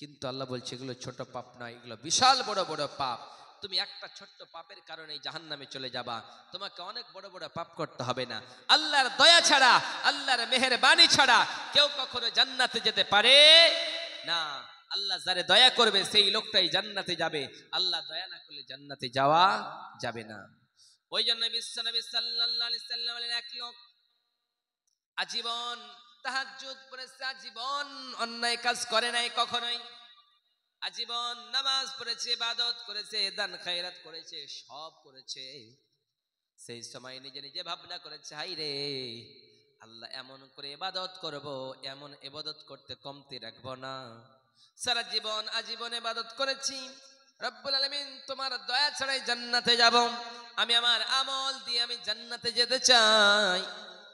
কিন্তু আল্লাহ বলছে এগুলো ছোট পাপ নয়, এগুলো বিশাল বড় বড় পাপ। তুমি একটা ছোট্ট পাপের কারণে জাহান্নামে চলে যাবা, তোমাকে অনেক বড় বড় পাপ করতে হবে না। আল্লাহর দয়া ছাড়া, আল্লাহর মেহেরবানি ছাড়া কেউ কখনো জান্নাতে যেতে পারে না। আল্লাহ যারে দয়া করবে সেই লোকটাই জান্নাতে যাবে, আল্লাহ দয়া না করলে জান্নাতে যাওয়া যাবে না। ওই জন্য বিশ্বনবী সাল্লাল্লাহু আলাইহি সাল্লাম বলেন, এক লোক আজীবন তাহাজ্জুদ পড়েছে, আজীবন অন্যায় কাজ করে নাই কখনোই, আজীবন নামাজ পড়েছে, ইবাদত করেছে, দান খায়রাত করেছে, সব করেছে। সেই সময় নিজে নিজে ভাবনা করেছে, হাই রে আল্লাহ, এমন করে ইবাদত করব, এমন ইবাদত করতে কমতি রাখবো না। সারা জীবন আজীবন ইবাদত করেছি, রব্বুল আলামিন তোমার দয়া ছাড়াই জান্নাতে যাব, আমি আমার আমল দিয়ে আমি জান্নাতে যেতে চাই,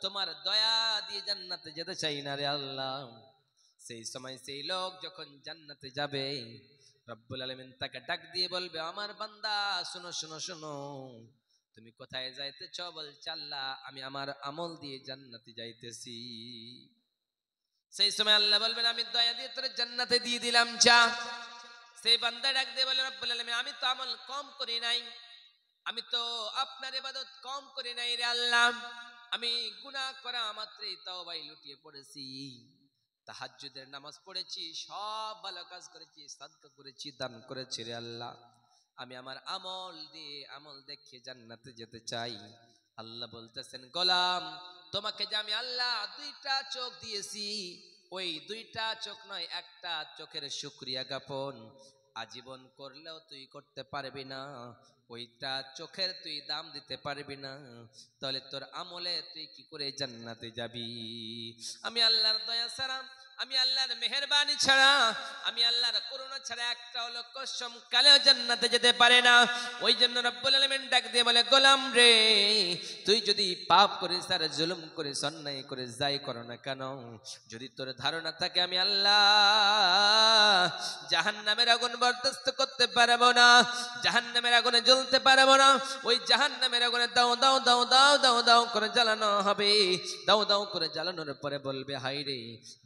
তোমার দয়া দিয়ে জান্নাতে যেতে চাই না রে আল্লাহ। সেই সময় সেই লোক যখন জান্নাতে যাবে, রব্বুল আলামিন তাকে ডাক দিয়ে বলবে, আমার বান্দা শোনো শোনো শোনো, তুমি কোথায় যাইতেছ? বলছে, আল্লাহ আমি আমার আমল দিয়ে জান্নাতে যাইতেছি। সেই সময় আল্লাহ বলবেন, আমি দয়া দিয়ে তোরে জান্নাতে দিয়ে দিলাম, যা। সেই বান্দা ডাক দিয়ে বলে, রব্বুল আলামিন আমি তো আমল কম করি নাই, আমি তো আপনার ইবাদত কম করি নাই রে আল্লাহ, আমি গুনাহ করা মাত্রই তাওবায় লুটিয়ে পড়েছি, তাহাজ্জুদের নামাজ পড়েছি, সব ভালো কাজ করেছি, সাদকা করেছি, দান করেছি রে আল্লাহ, আমি আমার আমল দিয়ে আমল দেখিয়ে জান্নাতে যেতে চাই। আল্লাহ বলতেছেন, গোলাম তোমাকে যে আমি আল্লাহ দুইটা চোখ দিয়েছি, ওই দুইটা চোখ নয়, একটা চোখের শুকরিয়া জ্ঞাপন আজীবন করলেও তুই করতে পারবি না, ওইটা চোখের তুই দাম দিতে পারবি না, তাহলে তোর আমলে তুই কি করে জান্নাতে যাবি? আমি আল্লাহর দয়া ছাড়া, আমি আল্লাহর মেহেরবানি ছাড়া, আমি আল্লাহর করুণা ছাড়া একটা লোক কসম কালেও জান্নাতে যেতে পারে না। ওই জন্য রব্বুল আলামিন ডাক দিয়ে বলে, গোলাম রে, তুই যদি পাপ করিস আর জুলুম করিস, অন্যায় করিস, যাই করো না কেন, যদি তোর ধারণা থাকে আমি আল্লাহ জাহান্নামের আগুন বরদাস্ত করতে পারবো না, জাহান্নামের আগুনে জ্বলতে পারবো না, ওই জাহান্নামের আগুনে দাও দাও দাও দাও দাও দাও করে জ্বালানো হবে। দাও দাও করে জ্বালানোর পরে বলবে, হাই রে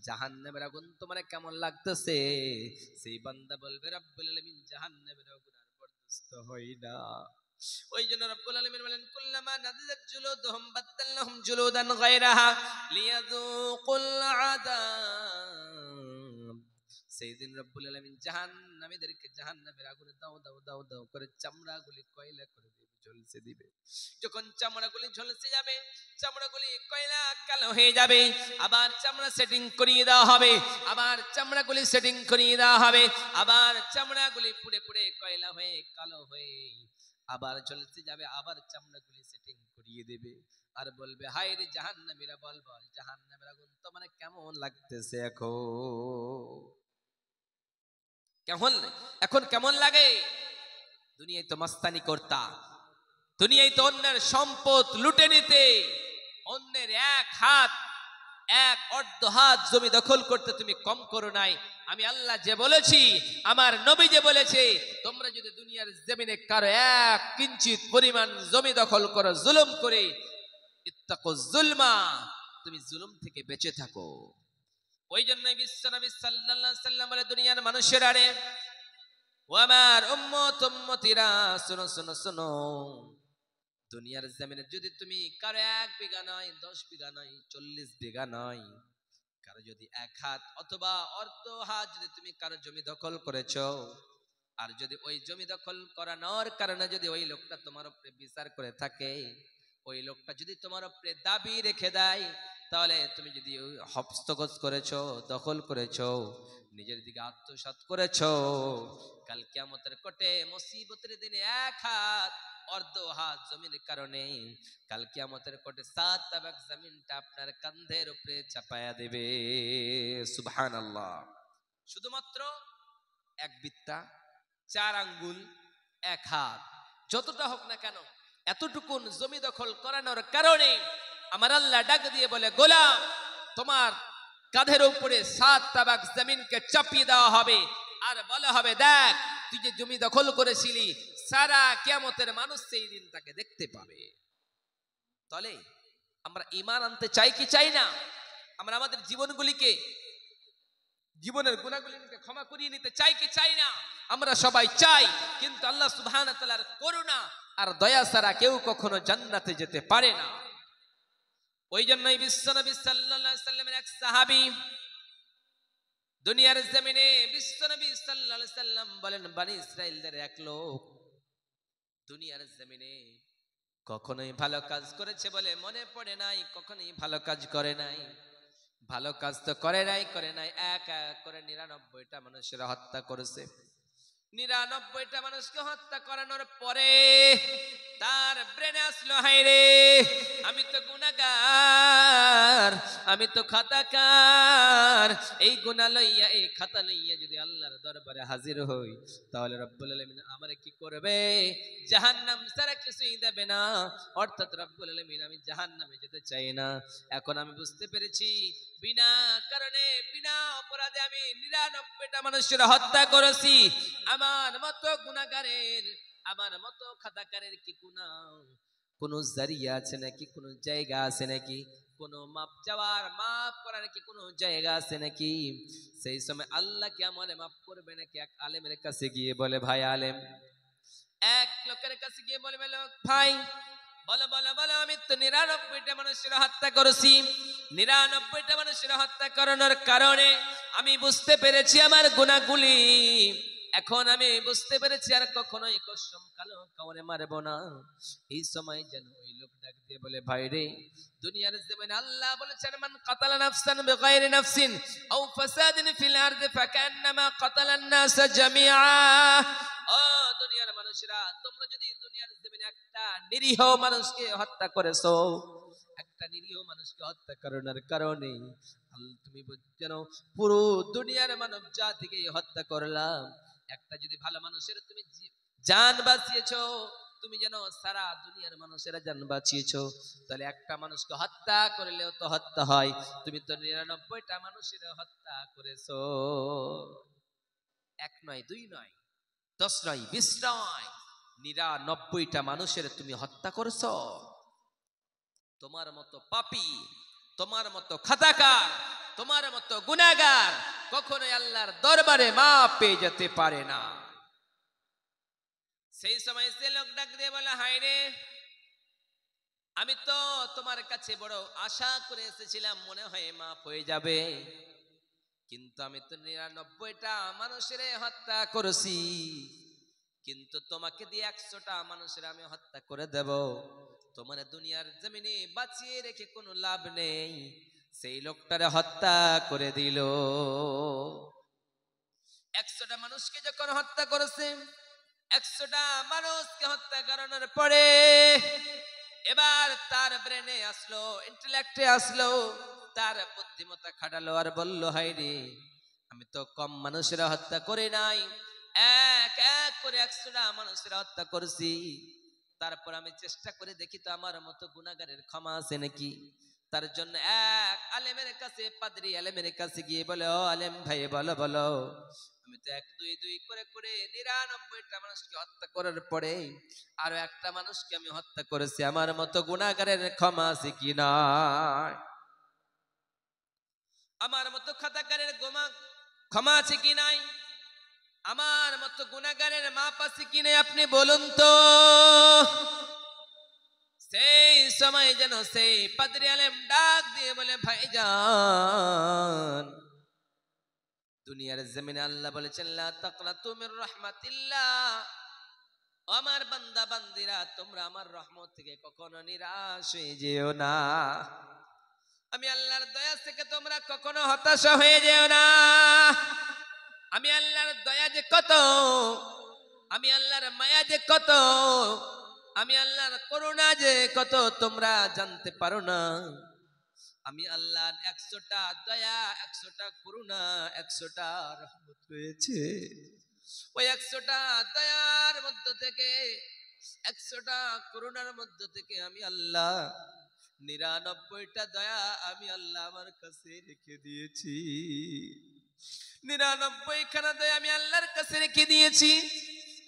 জাহান্নামের আগুন তোমার কেমন লাগতেছে? সেই বান্দা বলবে, রব্বুল আলামিন জাহান্নামের আগুন আর বরদাস্ত হই না। ওই জন্য রব্বুল আলামিন বলেন, কুল্লামা নাদিজাত জুলুদুহুম বাদদালনাহুম জুলুদান গায়রাহা লিয়াযুকুল আযাব। সেই দিন রব্বুল আলামিন জাহান্নামীদেরকে জাহান্নামের আগুনে দাও দাও দাও দাও করে চামড়াগুলি কয়লা করে দিবে, ঝলসে দিবে। যখন চামড়াগুলি ঝলসে যাবে, চামড়াগুলি কয়লা কালো হয়ে যাবে, আবার চামড়া সেটিং করিয়ে দেওয়া হবে, আবার চামড়াগুলি সেটিং করিয়ে দেওয়া হবে, আবার চামড়াগুলি পুড়ে পুড়ে কয়লা হয়ে কালো হয়ে আবার ঝলসে যাবে, আবার চামড়াগুলি সেটিং করিয়ে দেবে, আর বলবে, হাই রে জাহান্নামীরা, বল বল জাহান্নামের আগুন তোমার কেমন লাগতেছে এখন? কেমন এখন কেমন লাগে? দুনিয়ায় তো মাস্তানি করতা, দুনিয়ায় তো অন্যের সম্পদ লুটে নিতে, অন্যের এক হাত এক অর্ধ হাত জমি দখল করতে তুমি কম করো নাই। আমি আল্লাহ যে বলেছি, আমার নবী যে বলেছে, তোমরা যদি দুনিয়ার জমিনে কারো এক কিঞ্চিত পরিমাণ জমি দখল করো জুলুম করে, ইত্তাকুজ জুলমা, তুমি জুলুম থেকে বেঁচে থাকো। ওই জন্যই বিশ্বনবী সাল্লাল্লাহু আলাইহি সাল্লাম বলে, দুনিয়ার মানুষেরা রে, ও আমার উম্মত উম্মতিরা, শোনো শোনো শোনো, দুনিয়ার জমিনে যদি তুমি কারো 1 বিঘা নয়, 10 বিঘা নয়, 40 বিঘা নয়, কারো যদি 1 হাত অথবা অর্ধ হাত যদি তুমি কারো জমি দখল করেছো, আর যদি ওই জমি দখল করানোর কারণে যদি ওই লোকটা তোমার উপরে বিচার করে থাকে, ওই লোকটা যদি তোমার উপরে দাবি রেখে দেয়, তাহলে তুমি যদি হস্তগত করেছো, দখল করেছো, নিজের দিকে আত্মসাৎ করেছো, কাল কিয়ামতের কোটে মুসিবতের দিনে 1 হাত অর্ধ হাত জমির কারণে কাল কিয়ামতের কোটে 7 তাবাক জমিনটা আপনার কাঁধের উপরে চাপায়া দেবে। সুবহানাল্লাহ। শুধুমাত্র 1 বিত্তা, 4 আঙ্গুল, 1 হাত, যতটা হোক না কেন, এতটুকুন জমি দখল করানোর কারণে আমার আল্লাহ ডাক দিয়ে বলে, গোলাম তোমার কাঁধের উপরে 7 তাবাক জমিনকে চাপিয়ে দেওয়া হবে, আর বলা হবে, দেখ তুই যে জমি দখল করেছিলি, সারা কিয়ামতের মানুষ সেই দিন তাকে দেখতে পাবে। তাহলে আমরা ঈমান আনতে চাই কি চাই না? আমরা আমাদের জীবনগুলিকে জীবনের গুনাহগুলোকে ক্ষমা করিয়ে নিতে চাই কি চাই না? আমরা সবাই চাই, কিন্তু আল্লাহ সুবহানাহু ওয়া তাআলার করুণা আর দয়া ছাড়া কেউ কখনো জান্নাতে যেতে পারে না। ওই জন্যই বিশ্বনবী সাল্লাল্লাহু আলাইহি সাল্লামের এক সাহাবী দুনিয়ার জমিনে, বিশ্বনবী সাল্লাল্লাহু আলাইহি সাল্লাম বলেন, বনি ইসরাইলদের এক লোক দুনিয়ার জমিনে কখনোই ভালো কাজ করেছে বলে মনে পড়ে নাই, কখনোই ভালো কাজ করে নাই। ভালো কাজ তো করে নাই এক এক করে 99টা মানুষের হত্যা করেছে। 99টা মানুষকে হত্যা করানোর পরে তার ব্রেনে আসলো, হায়রে আমি তো গুনাহগার, আমি তো খাতাকার, এই গুনাহ লইয়া এই খাতা লইয়া যদি আল্লাহর দরবারে হাজির হই তাহলে রব্বুল আলামিন আমারে কি করবে? জাহান্নাম ছাড়া কিছুই দেবে না। অর্থাৎ রব্বুল আলামিন আমি জাহান্নামে যেতে চাই না। এখন আমি বুঝতে পেরেছি বিনা কারণে বিনা অপরাধে আমি 99টা মানুষের হত্যা করেছি। আমার মতো গুনাহগারের, আমার মতো খাতাকারের কি কোন জারিয়া আছে নাকি, কোন জায়গা আছে নাকি, কোন মাপ যাওয়ার মাপ করার কি কোন জায়গা আছে নাকি? সেই সময় আল্লাহ কি আমারে মাফ করবে নাকি? এক আলেমের কাছে গিয়ে বলে, ভাই আলেম, এক লোকের কাছে গিয়ে বলে, ভাই বলো বলো বলো, আমি তো 99টা মানুষের হত্যা করেছি। 99টা মানুষের হত্যা করানোর কারণে আমি বুঝতে পেরেছি আমার গুনাহগুলি। এখন আমি বুঝতে পেরেছি আর কখনোই কসম কালো কাউরে মারবো না। এই সময় যেন ওই লোক ডাক দিয়ে বলে, ভাই রে, দুনিয়ার জমিনে আল্লাহ বলেছেন, মান কাতালা নাফসান বিগাইরি নাফসিন আও ফাসাদিন ফিল আরদি ফাকান্নামা কাতালান নাস জামিআ। ও দুনিয়ার মানুষেরা, তোমরা যদি দুনিয়ার জমিনে একটা নিরীহ মানুষকে হত্যা করেছো, একটা নিরীহ মানুষকে হত্যা করানোর কারণে তুমি যেন পুরো দুনিয়ার মানব জাতিকে হত্যা করলাম। একটা যদি ভালো মানুষের তুমি জান বাঁচিয়েছো, তুমি যেন সারা দুনিয়ার মানুষেরা জান বাঁচিয়েছো, তাহলে একটা মানুষকে হত্যা করলেও তো হত্যা হয়, তুমি তো 99টা মানুষের হত্যা করেছো। এক নয়, দুই নয়, 10 নয়, 20 নয়, 99টা মানুষের তুমি হত্যা করেছো। তোমার মতো পাপী, তোমার মতো খাতাকার, তোমার মতো গুনাহগার কখনোই আল্লাহর দরবারে মাপ পেয়ে যেতে পারে না। সেই সময় সে লোক ডাক দিয়ে বলে, হায়রে, আমি তো তোমার কাছে বড় আশা করে এসেছিলাম, মনে হয় মাপ হয়ে যাবে, কিন্তু আমি তো 99টা মানুষের হত্যা করেছি, কিন্তু তোমাকে দিয়ে 100টা মানুষের আমি হত্যা করে দেব। তোমার দুনিয়ার জমিনে বাঁচিয়ে রেখে কোনো লাভ নেই। সেই লোকটারে হত্যা করে দিল। 100টা মানুষকে যখন হত্যা করেছে, 100টা মানুষকে হত্যা করানোর পরে এবার তার ব্রেনে আসলো, ইন্টেলেক্টে আসলো, তার বুদ্ধিমত্তা খাটালো আর বলল, হায়রে, আমি তো কম মানুষেরা হত্যা করি নাই, এক এক করে 100টা মানুষেরা হত্যা করেছি। তারপর আমি চেষ্টা করে দেখি তো আমার মতো গুনাহগারের ক্ষমা আছে নাকি। তার জন্য এক আলেমের কাছে, পাদ্রী আলেমের কাছে গিয়ে বলে, ও আলেম ভাই, বলো বলো, আমি তো 1 2 2 করে করে 99টা মানুষকে হত্যা করার পরে আরো একটা মানুষকে আমি হত্যা করেছি, আমার মতো গুনাহগারের ক্ষমা আছে কি না? আমার মতো খাতাকারের ক্ষমা আছে কি নাই? আমার মতো গুনাহগারের মাপ আছে কি নাই? আপনি বলুন তো। সেই সময় যেন সেই পাদ্রী আলেম ডাক দিয়ে বলে, ভাইজান, দুনিয়ার জমিনে আল্লাহ বলেছেন, লা তাকনাতু মির রাহমাতিল্লাহ, আমার বান্দা বান্দিরা, তোমরা আমার রহমত থেকে কখনো নিরাশ হয়ে যেও না। আমি আল্লাহর দয়া থেকে তোমরা কখনো হতাশা হয়ে যেও না। আমি আল্লাহর দয়া যে কত, আমি আল্লাহর মায়া যে কত, আমি আল্লাহর করুণা যে কত তোমরা জানতে পারো না। আমি আল্লাহর 100টা দয়া, 100টা করুণা, 100টা রহমত রয়েছে। ওই 100টা দয়ার মধ্য থেকে, 100টা করুণার মধ্য থেকে আমি আল্লাহ 99টা দয়া আমি আল্লাহ আমার কাছে রেখে দিয়েছি। 99খানা দয়া আমি আল্লাহর কাছে রেখে দিয়েছি।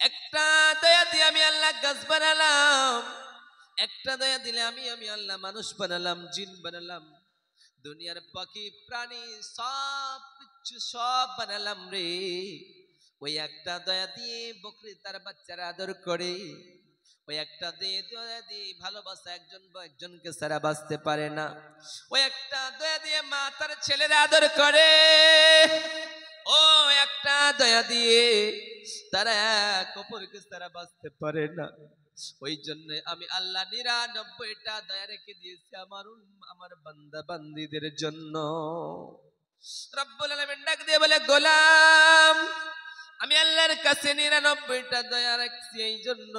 একটা দয়া দিয়ে আমি আল্লাহ গাছ বানালাম, একটা দয়া দিলে আমি আল্লাহ মানুষ বানালাম, জিন বানালাম, দুনিয়ার পাখি প্রাণী সব কিচ্ছু সব বানালাম রে। ওই একটা দয়া দিয়ে বকরি তার বাচ্চারা আদর করে, ওই একটা দয়া দিয়ে ভালোবাসা একজনকে সারা বাঁচতে পারে না। ওই একটা দয়া দিয়ে মা তার ছেলেরা আদর করে, ও একটা দয়া দিয়ে তারা এক অপরকে সারা বাঁচতে পারে না। ওই জন্য আমি আল্লাহ 99টা দয়া রেখে দিয়েছি আমার বান্দা বান্দীদের জন্য। রব্বুল আলামিন ডাক দিয়ে বলে, গোলাম আমি আল্লাহর কাছে 99টা দয়া রাখছি এই জন্য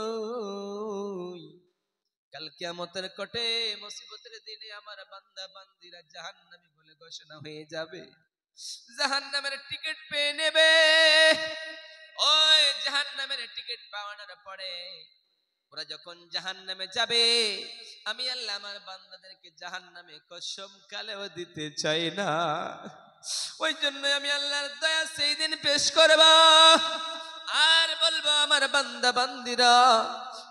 কাল কিয়ামতের কোটে মুসিবতের দিনে আমার বান্দা বান্দীরা জাহান্নামী বলে ঘোষণা হয়ে যাবে, জাহান্নামের টিকিট পেয়ে নেবে। ওই জাহান্নামের টিকিট পাওয়ানোর পরে ওরা যখন জাহান্নামে যাবে, আমি আল্লাহ আমার বান্দাদেরকে জাহান্নামে কসম কালেও দিতে চাই না। ওই জন্য আমি আল্লাহর দয়া সেই দিন পেশ করব আর বলবো, আমার বান্দা বান্দিরা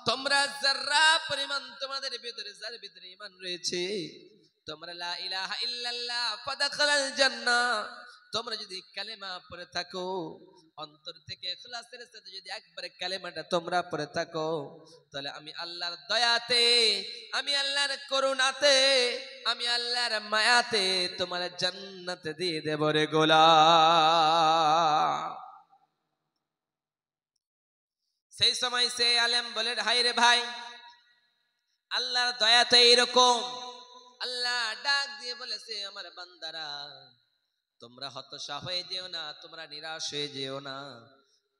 তোমরা যারা পরিমাণ তোমাদের ভিতরে যার ভিতরে ঈমান রয়েছে, তোমরা লা ইলাহা ইল্লাল্লাহ ফাদাখালাল জান্নাহ, তোমরা যদি কালেমা পড়ে থাকো, অন্তর থেকে ইখলাসের সাথে যদি একবার কালেমাটা তোমরা পড়ে থাকো, তাহলে আমি আল্লাহর দয়াতে, আমি আল্লাহর করুণাতে, আমি আল্লাহর মায়াতে তোমার জান্নাতে দিয়ে দেব রে গোলাম। সেই সময় সে আলেম বলে, হাই রে ভাই, আল্লাহর দয়া তো এইরকম। আল্লাহ ডাক দিয়ে বলেছে, আমার বান্দারা তোমরা হতাশা হয়ে যেও না, তোমরা নিরাশ হয়ে যেও না,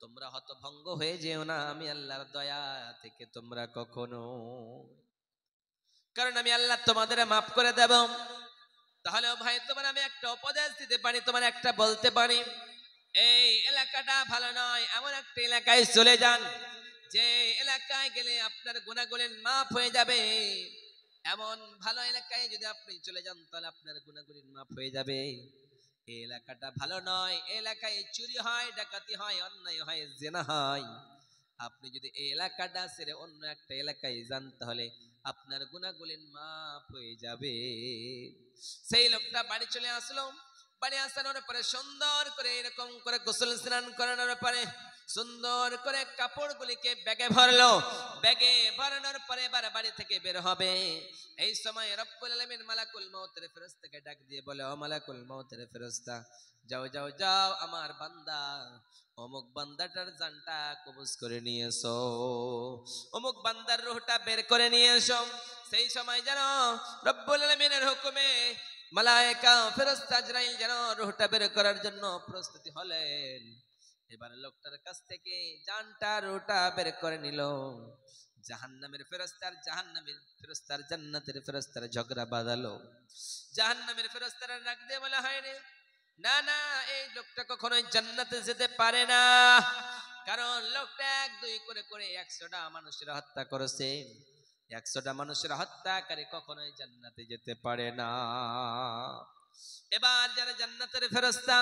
তোমরা হতভঙ্গ হয়ে যেও না আমি আল্লাহর দয়া থেকে তোমরা কখনো, কারণ আমি আল্লাহ তোমাদের মাফ করে দেব। তাহলে ভাই তোমার আমি একটা উপদেশ দিতে পারি, তোমার একটা বলতে পারি, এই এলাকাটা ভালো নয়, এমন একটা এলাকায় চলে যান যে এলাকায় গেলে আপনার গুনাহগুলো মাফ হয়ে যাবে। এমন ভালো এলাকায় যদি আপনি চলে যান তাহলে আপনার গুনাহগুলো মাফ হয়ে যাবে। এই এলাকাটা ভালো নয়, এলাকায় চুরি হয়, ডাকাতি হয়, অন্যায় হয়, জিনা হয়। আপনি যদি এই এলাকাটা ছেড়ে অন্য একটা এলাকায় যান তাহলে আপনার গুনাহগুলো মাফ হয়ে যাবে। সেই লোকটা বাড়ি চলে আসলো, বাড়ি আসানোর পরে সুন্দর করে এরকম করে গোসল স্নান করানোর পরে সুন্দর করে কাপড়গুলিকে ব্যাগে ভরলো, ব্যাগে ভরানোর পরে এবার বাড়ি থেকে বের হবে। এই সময় রব্বুল আলামিন মালাকুল মউতের ফেরেশতাকে ডাক দিয়ে বলে, ও মালাকুল মউতের ফেরেশতা, যাও যাও যাও, আমার বান্দা অমুক বান্দাটার জানটা কবজ করে নিয়ে এসো, অমুক বান্দার রূহটা বের করে নিয়ে এসো। সেই সময় যেন রব্বুল আলামিনের হুকুমে মালায়েকা ফেরেশতা আজরাইল যেন রূহটা বের করার জন্য প্রস্তুতি হলেন। এবার লোকটার কাছ থেকে জানটা রূহটা বের করে নিল। জাহান্নামের ফেরেশতার জান্নাতের ফেরেশতার ঝগড়া বাঁধালো। জাহান্নামের ফেরেশতারা ডাক দিয়ে বলা হয়নি, না না, এই লোকটা কখনোই জান্নাতে যেতে পারে না, কারণ লোকটা 1-2 করে করে 100টা মানুষের হত্যা করেছে। 100টা মানুষের হত্যাকারী কখনোই জান্নাতে যেতে পারে না। এবার যারা জান্নাতের ফেরেশতা,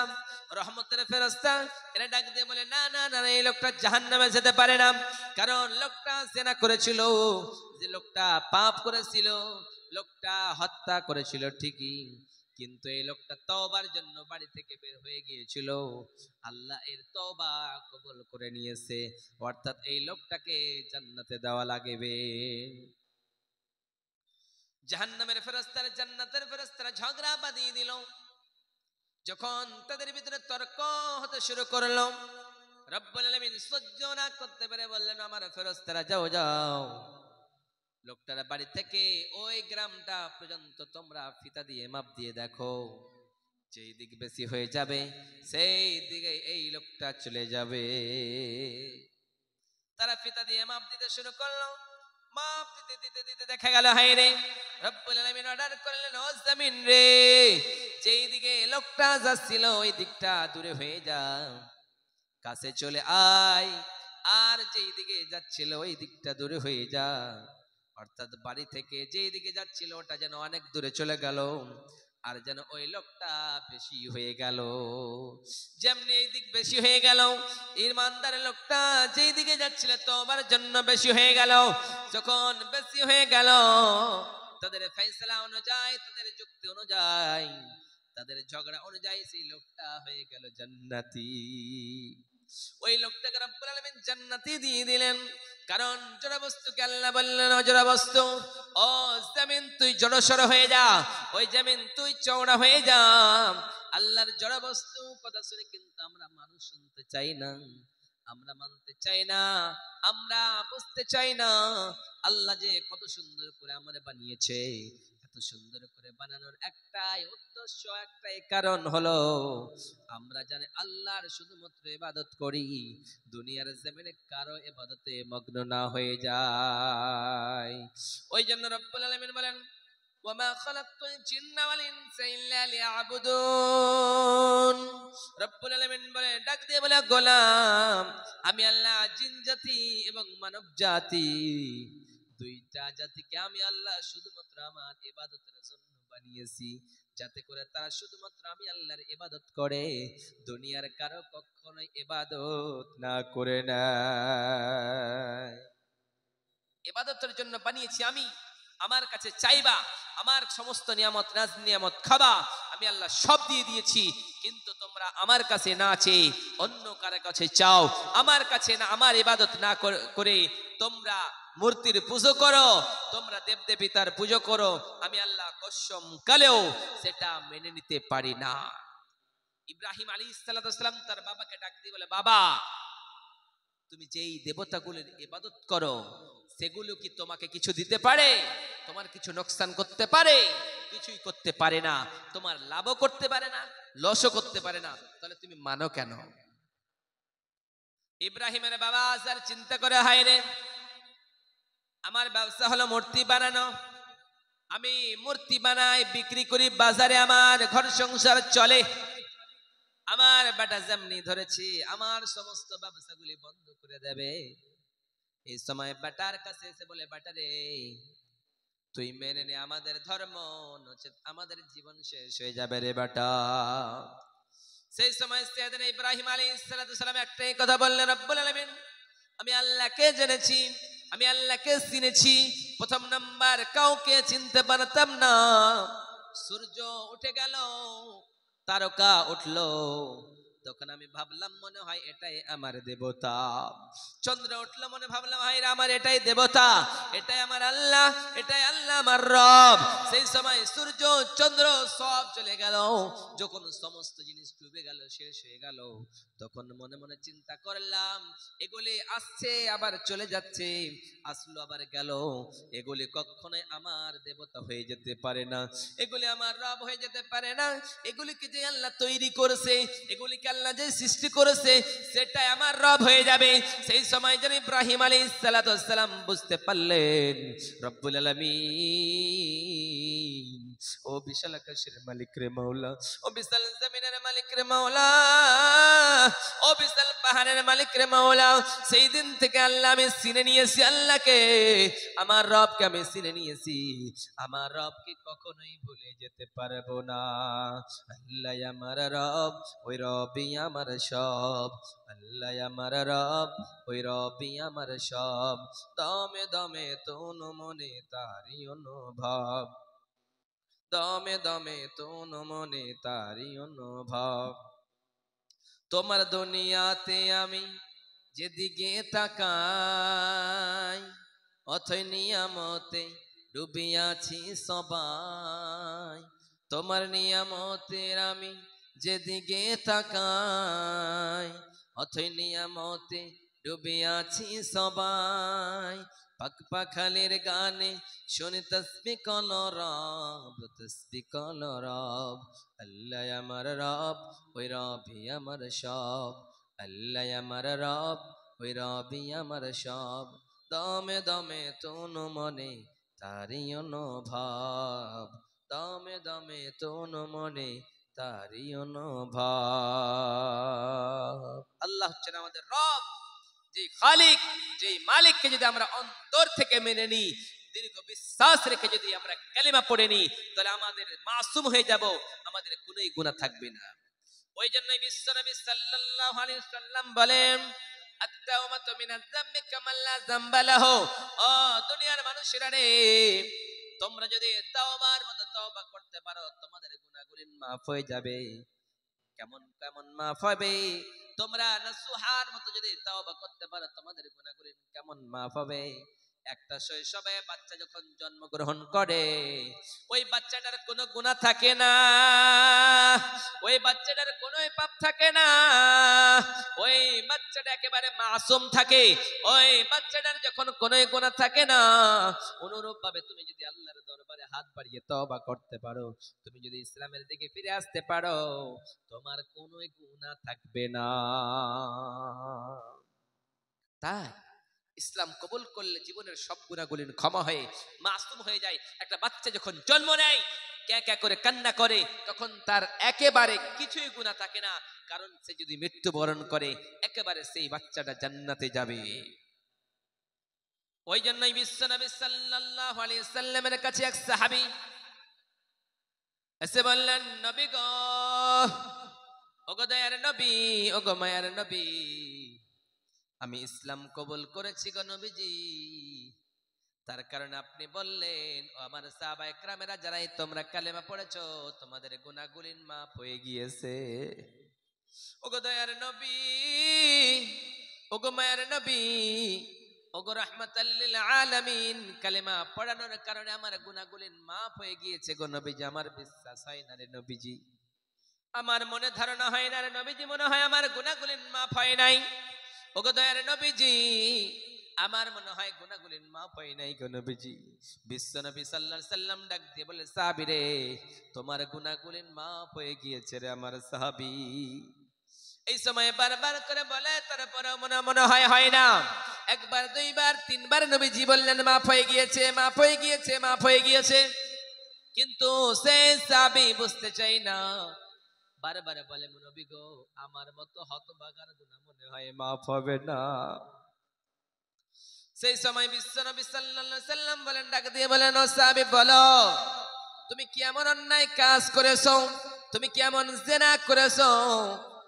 রহমতের ফেরেশতা, এরা ডাক দিয়ে বলে, না না না, এই লোকটা জাহান্নামে যেতে পারে না, কারণ লোকটা জিনা করেছিল, যে লোকটা পাপ করেছিল, লোকটা হত্যা করেছিল ঠিকই, কিন্তু এই লোকটা তওবার জন্য বাড়ি থেকে বের হয়ে গিয়েছিল, আল্লাহ এর তওবা কবুল করে নিয়েছে, অর্থাৎ এই লোকটাকে জান্নাতে দেওয়া লাগবে। জাহান্নামের ফেরেশতারা জান্নাতের ফেরেশতারা ঝগড়া বাঁধিয়ে দিল। যখন তাদের ভিতরে তর্ক হতে শুরু করলো, রব্বুল আলামিন সহ্য না করতে পেরে বললেন, আমার ফেরেশতারা যাও যাও, লোকটার বাড়ি থেকে ওই গ্রামটা পর্যন্ত তোমরা ফিতা দিয়ে মাপ দিয়ে দেখো, যেই দিক বেশি হয়ে যাবে সেই দিকে এই লোকটা চলে যাবে। তারা ফিতা দিয়ে মাপ দিতে শুরু করলো। মাপ দিতে দিতে দিতে দেখা গেল, হায় রে, রব্বুল আলামিন অর্ডার করলেন, ও জমিন রে, যেই দিকে লোকটা যাচ্ছিল ওই দিকটা দূরে হয়ে যা, কাছে চলে আয়, আর যেই দিকে যাচ্ছিল ওই দিকটা দূরে হয়ে যা। অর্থাৎ বাড়ি থেকে যেই দিকে যাচ্ছিল ওটা যেন অনেক দূরে চলে গেল, আর যেন ওই লোকটা বেশি হয়ে গেল। যেমনি এই দিক বেশি হয়ে গেল, ইমানদার লোকটা যেই দিকে যাচ্ছিল তওবার জন্য বেশি হয়ে গেল। যখন বেশি হয়ে গেল, তাদের ফয়সালা অনুযায়ী, তাদের যুক্তি অনুযায়ী তাদের ঝগড়া অনুযায়ী সেই লোকটা হয়ে গেল জান্নাতি। ওই লোকটাকে রব্বুল আলামিন জান্নাতি দিয়ে দিলেন। কারণ জড় বস্তুকে আল্লাহ বললেন, ও জড় বস্তু, ও জমিন তুই জড়সড় হয়ে যা, ওই জমিন তুই চওড়া হয়ে যা। আল্লাহর জড় বস্তু কথা শুনে কিন্তু আমরা মানুষ শুনতে চাই না, আমরা মানতে চাই না, আমরা বুঝতে চাই না আল্লাহ যে কত সুন্দর করে আমাদের বানিয়েছে। এত সুন্দর করে বানানোর একটাই উদ্দেশ্য, একটাই কারণ হলো আমরা জানি আল্লাহর শুধুমাত্র ইবাদত করি, দুনিয়ার জমিনে কারো ইবাদতে মগ্ন না হয়ে যায়। ওই জন্য রব্বুল আলামিন বলেন, ওয়ামা খালাকতুল জিন্না ওয়াল ইনসা ইল্লা লিয়াবুদুন। রব্বুল আলামিন বলে, ডাক দিয়ে বলে, গোলাম আমি আল্লাহ জিন জাতি এবং মানব জাতি, দুইটা জাতিকে আমি আল্লাহ শুধুমাত্র আমার ইবাদতের জন্য বানিয়েছি, যাতে করে তারা শুধুমাত্র আমি আল্লাহর ইবাদত করে, দুনিয়ার কারো কখনোই ইবাদত না করে নেয়। ইবাদতের জন্য বানিয়েছি আমি, আমার কাছে চাইবা, আমার সমস্ত নিয়ামত নাজ নিয়ামত খাবা, আমি আল্লাহ সব দিয়ে দিয়েছি, কিন্তু তোমরা আমার কাছে না চেয়ে অন্য কারো কাছে চাও, আমার কাছে না, আমার ইবাদত না করে তোমরা মূর্তির পুজো করো, তোমরা দেবদেবী তার পুজো করো, আমি আল্লাহ কসম কালেও সেটা মেনে নিতে পারি না। ইব্রাহিম আলাইহিস সালাম তার বাবাকে ডাক দিয়ে বলে, বাবা তুমি যেই দেবতাগুলোর ইবাদত করো সেগুলো কি তোমাকে কিছু দিতে পারে? তোমার কিছু নোকসান করতে পারে? কিছুই করতে পারে না। তোমার লাভও করতে পারে না, লসও করতে পারে না, তাহলে তুমি মানো কেন? ইব্রাহিমের বাবা আজার চিন্তা করে, হায় রে, আমার ব্যবসা হলো মূর্তি বানানো, আমি মূর্তি বানাই বিক্রি করি বাজারে, আমার ঘর সংসার চলে, আমার বেটা যেমনি ধরেছি আমার সমস্ত ব্যবসাগুলি বন্ধ করে দেবে। এই সময় বেটার কাছে এসে বলে, বেটা রে তুই মেনে নে আমাদের ধর্ম, নচেত আমাদের জীবন শেষ হয়ে যাবে রে বেটা। সেই সময় সাইয়েদনা ইব্রাহিম আলাইহিস সালাম একটাই কথা বললেন, রব্বুল আলামিন আমি আল্লাহকে জেনেছি, আমি আল্লাহকে চিনেছি। প্রথম নাম্বার কাউকে চিনতে পারতাম না, সূর্য উঠে গেল, তারকা উঠলো, তখন আমি ভাবলাম মনে হয় এটাই আমার দেবতা। চন্দ্র উঠলো, মনে ভাবলাম হায় আমার এটাই দেবতা, এটাই আমার আল্লাহ, এটাই আল্লাহ আমার রব। সেই সময় সূর্য চন্দ্র সব চলে গেল, যখন সমস্ত জিনিস ডুবে গেল, শেষ হয়ে গেল, তখন মনে মনে চিন্তা করলাম এগুলি আসছে আবার চলে যাচ্ছে, আসলো আবার গেল, এগুলি কখনোই আমার দেবতা হয়ে যেতে পারে না, এগুলি আমার রব হয়ে যেতে পারে না। এগুলিকে যে আল্লাহ তৈরি করেছে, এগুলিকে আল্লাহ যে সৃষ্টি করেছে, সেটাই আমার রব হয়ে যাবে। সেই সময় যেন ইব্রাহিম আলাইহিস সালাম বুঝতে পারলেন রব্বুল আলামিন ও বিশাল আকাশের মালিক রে মাওলা, ও বিশাল জমিনের মালিক রে মাওলা, ও বিশাল পাহাড়ের মালিক রে মাওলা, সেই দিন থেকে আল্লাহ আমি চিনে নিয়েছি আল্লাহকে, আমার রবকে আমি চিনে নিয়েছি, আমার রবকে কখনোই ভুলে যেতে পারবো না। আল্লাহ আমার রব, ওই রবই আমার সব, আল্লাহ আমার রব, ওই রবই আমার সব, দমে দমে তন মনে তারি অনুভব, দমে দমে তন মনে তারি অনুভব। তোমার দুনিয়াতে আমি যেদিকে তাকাই, অথই নিয়ামতে ডুবিয়াছি সবাই, তোমার নিয়ামতের আমি যেদিকে তাকাই, অথই নিয়ামতে ডুবিয়াছি সবাই, পাক পাখালির গানে শুনি তসবিহ কলরব, তসবিহ কলরব, আল্লাহ আমার রব, ওই রবই আমার সব, আল্লাহ আমার রব, ওই রবই আমার সব, দমে দমে তন মনে তারি অনুভব, দমে দমে তন মনে তারি অনুভব। আল্লাহ হচ্ছেন আমাদের রব, যে খালিক, যে মালিককে যদি আমরা অন্তর থেকে মেনে নিই, দীর্ঘ বিশ্বাস রেখে যদি আমরা কালিমা পড়ে নিই, তাহলে আমাদের মাসুম হয়ে যাব, আমাদের কোনোই গুনাহ থাকবে না। ওই জন্যই বিশ্বনবী সাল্লাল্লাহু আলাইহি ওয়াসাল্লাম বলেন, আত-তাওবাতু মিনাজ যামবি কামা লা যামবা লাহু। ও দুনিয়ার মানুষেরা রে, তোমরা যদি তওবার মতো তওবা করতে পারো, তোমাদের গুনাহগুলো গুনাহগুলি মাফ হয়ে যাবে। কেমন কেমন মাফ হবে? তোমরা নাসুহার মতো যদি তাওবা করতে পারো তোমাদের গুনাহগুলি কেমন মাফ হবে? একটা শৈশবে বাচ্চা যখন জন্মগ্রহণ করে ওই বাচ্চাটার কোনো গুনাহ থাকে না, ওই বাচ্চাটার কোনো পাপ থাকে না, ওই বাচ্চাটা একেবারে মাসুম থাকে, ওই বাচ্চাটার যখন কোনো গুনাহ থাকে না। অনুরূপ ভাবে তুমি যদি আল্লাহর দরবারে হাত বাড়িয়ে তওবা করতে পারো, তুমি যদি ইসলামের দিকে ফিরে আসতে পারো, তোমার কোনো গুনাহ থাকবে না। তাই ইসলাম কবুল করলে জীবনের সব গুনাহগুলি ক্ষমা হয়ে মাসুম হয়ে যায়। একটা বাচ্চা যখন জন্ম নেয় ক্যা ক্যা করে কান্না করে, তখন তার একেবারে কিছুই গুনাহ থাকে না, কারণ সে যদি মৃত্যুবরণ করে একেবারে সেই বাচ্চাটা জান্নাতে যাবে। ওই জন্যই বিশ্বনবী সাল্লাল্লাহু আলাইহি সাল্লামের কাছে এক সাহাবী এসে বললেন, নবী গো, ওগো দয়ার নবী, ওগো মায়ার নবী, আমি ইসলাম কবুল করেছি গো নবীজি। তার কারণে আপনি বললেন, ও আমার সাহাবা একরামেরা, যারাই তোমরা কালেমা পড়েছো তোমাদের গুনাহগুলি মাফ হয়ে গিয়েছে। ওগো দয়ার নবী, ওগো মায়ার নবী, ওগো রাহমাতাল লিল আলামিন, কালেমা পড়ানোর কারণে আমার গুনাহগুলি মাফ হয়ে গিয়েছে গো নবীজি। আমার বিশ্বাস হয় না রে নবীজি, আমার মনে ধারণা হয় না রে নবীজি, মনে হয় আমার গুনাহগুলি মাফ হয় নাই। ওগো দয়ার নবীজি, আমার মনে হয় গুনাহগুলি মাফ হয় নাই গো নবীজি। বিশ্বনবী সাল্লাল্লাহু আলাইহি সাল্লাম ডাক দিয়ে বলে, সাহাবী রে, তোমার গুনাহগুলি মাফ হয়ে গিয়েছে রে আমার সাহাবী। এই সময় বারবার করে বলে, তারপরে মনে হয় না। একবার, দুইবার, তিনবার নবীজি বললেন মাফ হয়ে গিয়েছে, মাফ হয়ে গিয়েছে, মাফ হয়ে গিয়েছে। কিন্তু সে সাহাবী বুঝতে চাই না, বারবার বলে, নবী গো, আমার মতো হতভাগার গুনাহ মনে হয় মাফ হবে না। সেই সময় বিশ্বনবী সাল্লাল্লাহু আলাইহি সাল্লাম বলেন, ডাক দিয়ে বলেন, ও সাহাবী বলো, তুমি কি এমন অন্যায় কাজ করেছো? তুমি কি এমন জিনা করেছো?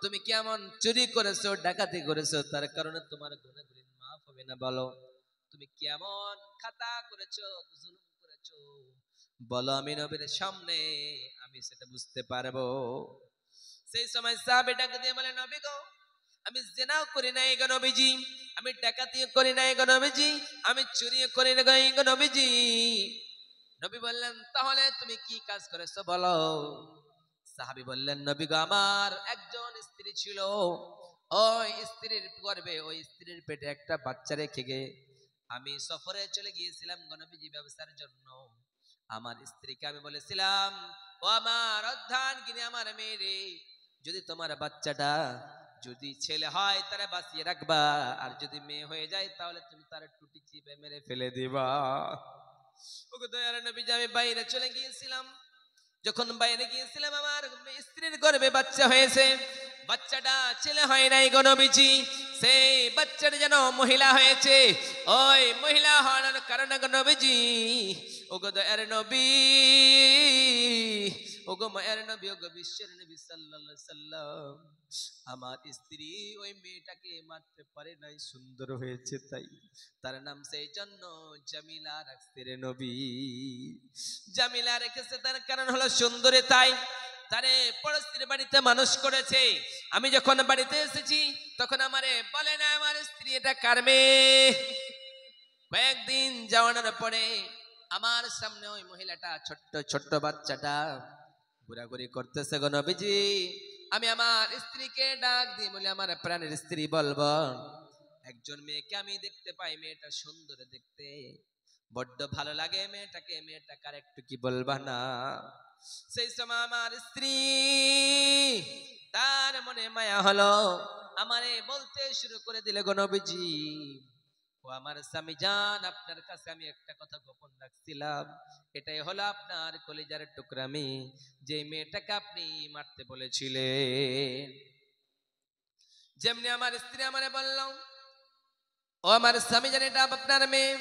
তুমি কি এমন চুরি করেছো, ডাকাতি করেছো, তার কারণে তোমার গুনাহগুলি মাফ হবে না? বলো, তুমি কি এমন খাতা করেছো, জুলুম করেছো? বলো, আমি নবীর সামনে আমি সেটা বুঝতে পারবো। সেই সময় সাহাবী ডাক দিয়ে বলে, নবী গো, আমি জিনাও করি নাই গো নবীজি, আমি ডাকাতিও করি নাই গো নবীজি, আমি চুরিও করি নাই গো নবীজি। নবী বললেন, তাহলে তুমি কি কাজ করেছো বলো। সাহাবী বললেন, নবী গো, আমার একজন স্ত্রী ছিল, ওই স্ত্রীর গর্ভে, ওই স্ত্রীর পেটে একটা বাচ্চা রেখে আমি সফরে চলে গিয়েছিলাম গো নবীজি ব্যবসার জন্য। আমার স্ত্রীকে আমি বলেছিলাম, ও আমার অর্ধাঙ্গিনী, আমার মেয়ে রে, যদি তোমার বাচ্চাটা যদি ছেলে হয় তারা বাঁচিয়ে রাখবা, আর যদি মেয়ে হয়ে যায় তাহলে তুমি তার টুটি চিপে মেরে ফেলে দিবা। ওগো দয়ার নবীজি, আমি বাইরে চলে গিয়েছিলাম। যখন বাইরে গিয়েছিলাম, আমার স্ত্রীর গর্ভে বাচ্চা হয়েছে। বাচ্চাটা ছেলে হয় নাই গো নবীজি, সেই বাচ্চাটা যেন মহিলা হয়েছে। ওই মহিলা হওয়ার কারণে গো নবীজি, ওগো দয়ার নবী, ওগো মায়ের নবী, ওগো বিশ্বের নবী সাল্লাল্লাহু আলাইহি সাল্লাম, আমার স্ত্রী ওই মেয়েটাকে মারতে পারে নাই, সুন্দর হয়েছে তাই। তার নাম সেই জন্য জামিলা রাখছে রে নবী। জামিলা রেখেছে তার কারণ হলো সুন্দরী, তাই তারে পরস্ত্রীর বাড়িতে মানুষ করেছে। আমি যখন বাড়িতে এসেছি তখন আমারে বলে না আমার স্ত্রী এটা কার মেয়ে। কয়েকদিন যাওয়ানোর পরে আমার সামনে ওই মহিলাটা, ছোট্ট ছোট্ট বাচ্চাটা ঘোরাঘুরি করতেছে গো নবীজি। আমি আমার স্ত্রীকে ডাক দিয়ে বলি, আমার প্রাণের স্ত্রী বলবো, একজন মেয়েকে আমি দেখতে পাই, মেয়েটা সুন্দর দেখতে, বড্ড ভালো লাগে মেয়েটাকে, মেয়েটা কার একটু কি বলবা না? সেই সময় আমার স্ত্রী, তার মনে মায়া হলো, আমারে বলতে শুরু করে দিলে, গো নবীজি, ও আমার স্বামী জান, আপনার কাছে আমি একটা কথা গোপন রাখছিলাম। এটাই হলো আপনার কলিজার টুকরা মেয়ে, যে মেয়েটাকে আপনি মারতে বলেছিলেন। যেমনি আমার স্ত্রী আমারে বলল, ও আমার স্বামী জান, এটা আপনার মেয়ে।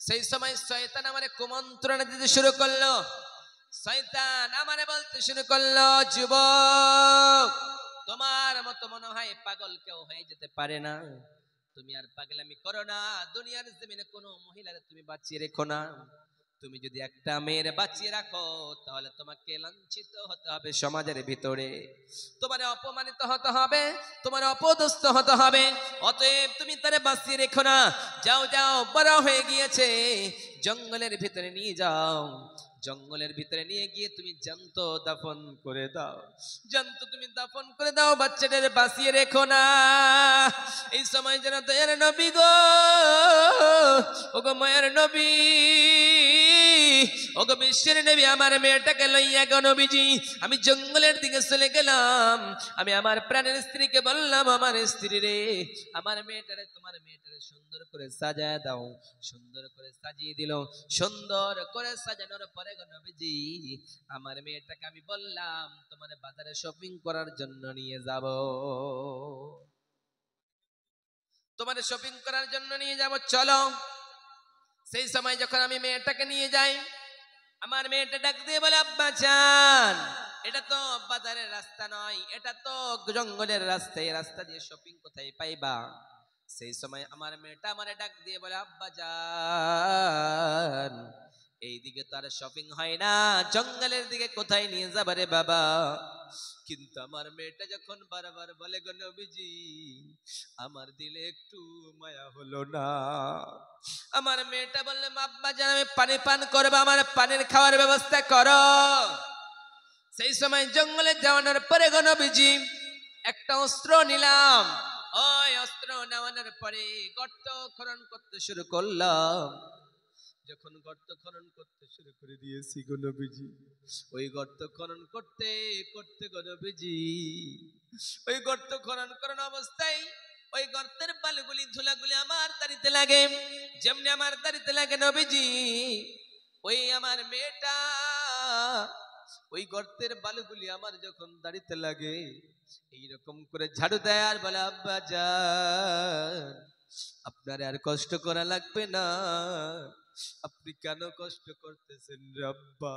সেই সময় শয়তান আমারে কুমন্ত্রণা দিতে শুরু করলো। শয়তান আমারে বলতে শুরু করলো, যুবক, তোমার মতো মনে হয় পাগল কেউ হয়ে যেতে পারে না, তুমি আর পাগলামি করো না, দুনিয়ার জমিনে কোনো মহিলারে তুমি বাঁচিয়ে রেখো না। তুমি যদি একটা মেয়ের বাঁচিয়ে রাখো তাহলে তোমাকে লাঞ্ছিত হতে হবে সমাজের ভিতরে, তোমার অপমানিত হতে হবে, তোমার অপদস্থ হতে হবে। অতএব তুমি তারে বাঁচিয়ে রেখো না, যাও যাও, বড় হয়ে গিয়েছে, জঙ্গলের ভিতরে নিয়ে যাও, জঙ্গলের ভিতরে নিয়ে গিয়ে তুমি জ্যান্ত দাফন করে দাও, জ্যান্ত তুমি দাফন করে দাও, বাচ্চাদের বাঁচিয়ে রেখো না। এই সময় যেন দয়ার নবী গো, ওগো মায়ের নবী, ওগো বিশ্বের নবী, আমার মেয়েটাকে লইয়া গো নবীজি আমি জঙ্গলের দিকে চলে গেলাম। আমি আমার প্রাণের স্ত্রীকে বললাম, আমার স্ত্রী রে, আমার মেয়েটারে, তোমার মেয়েটারে সুন্দর করে সাজায় দাও। সুন্দর করে সাজিয়ে দিল। সুন্দর করে সাজানোর পরে গো নবীজি আমার মেয়েটাকে আমি বললাম, তোমার বাজারে শপিং করার জন্য নিয়ে যাব, তোমার শপিং করার জন্য নিয়ে যাব, চলো। সেই সময় যখন আমি মেয়েটাকে নিয়ে যাই, আমার মেয়েটা ডাক দিয়ে বলে, আব্বা জান, এটা তো বাজারের রাস্তা নয়, এটা তো জঙ্গলের রাস্তা, এই রাস্তা দিয়ে শপিং কোথায় পাইবা? সেই সময় আমার মেয়েটা আমারে ডাক দিয়ে বলে, আব্বা জান, এইদিকে তো আর শপিং হয় না, জঙ্গলের দিকে কোথায় নিয়ে যাবা রে বাবা? কিন্তু আমার মেয়েটা যখন বারবার বলে গো নবীজি, আমার দিলে একটু মায়া হলো না। আমার মেয়েটা বললে, আব্বা জান আমি পানি পান করবো, আমার পানির খাওয়ার ব্যবস্থা করো। সেই সময় জঙ্গলে যাওয়ানোর পরে গো নবীজি একটা অস্ত্র নিলাম, ওই অস্ত্র নেওয়ানোর পরে গর্ত খনন করতে শুরু করলাম। যখন গর্ত খনন করতে শুরু করে দিয়েছি গো নবীজি, ওই গর্ত খনন করতে করতে গো নবীজি, ওই গর্ত খনন করার অবস্থায় ওই গর্তের বালুগুলি ধুলাগুলি আমার দাড়িতে লাগে, যেমনি আমার দাড়িতে লাগে নবীজি, ওই আমার মেয়েটা ওই গর্তের বালুগুলি আমার যখন দাড়িতে লাগে, এইরকম করে ঝাড়ু দেয় আর বলে, আব্বা জান আপনার আর কষ্ট করা লাগবে না, আপনি কেন কষ্ট করতেছেন রে আব্বা?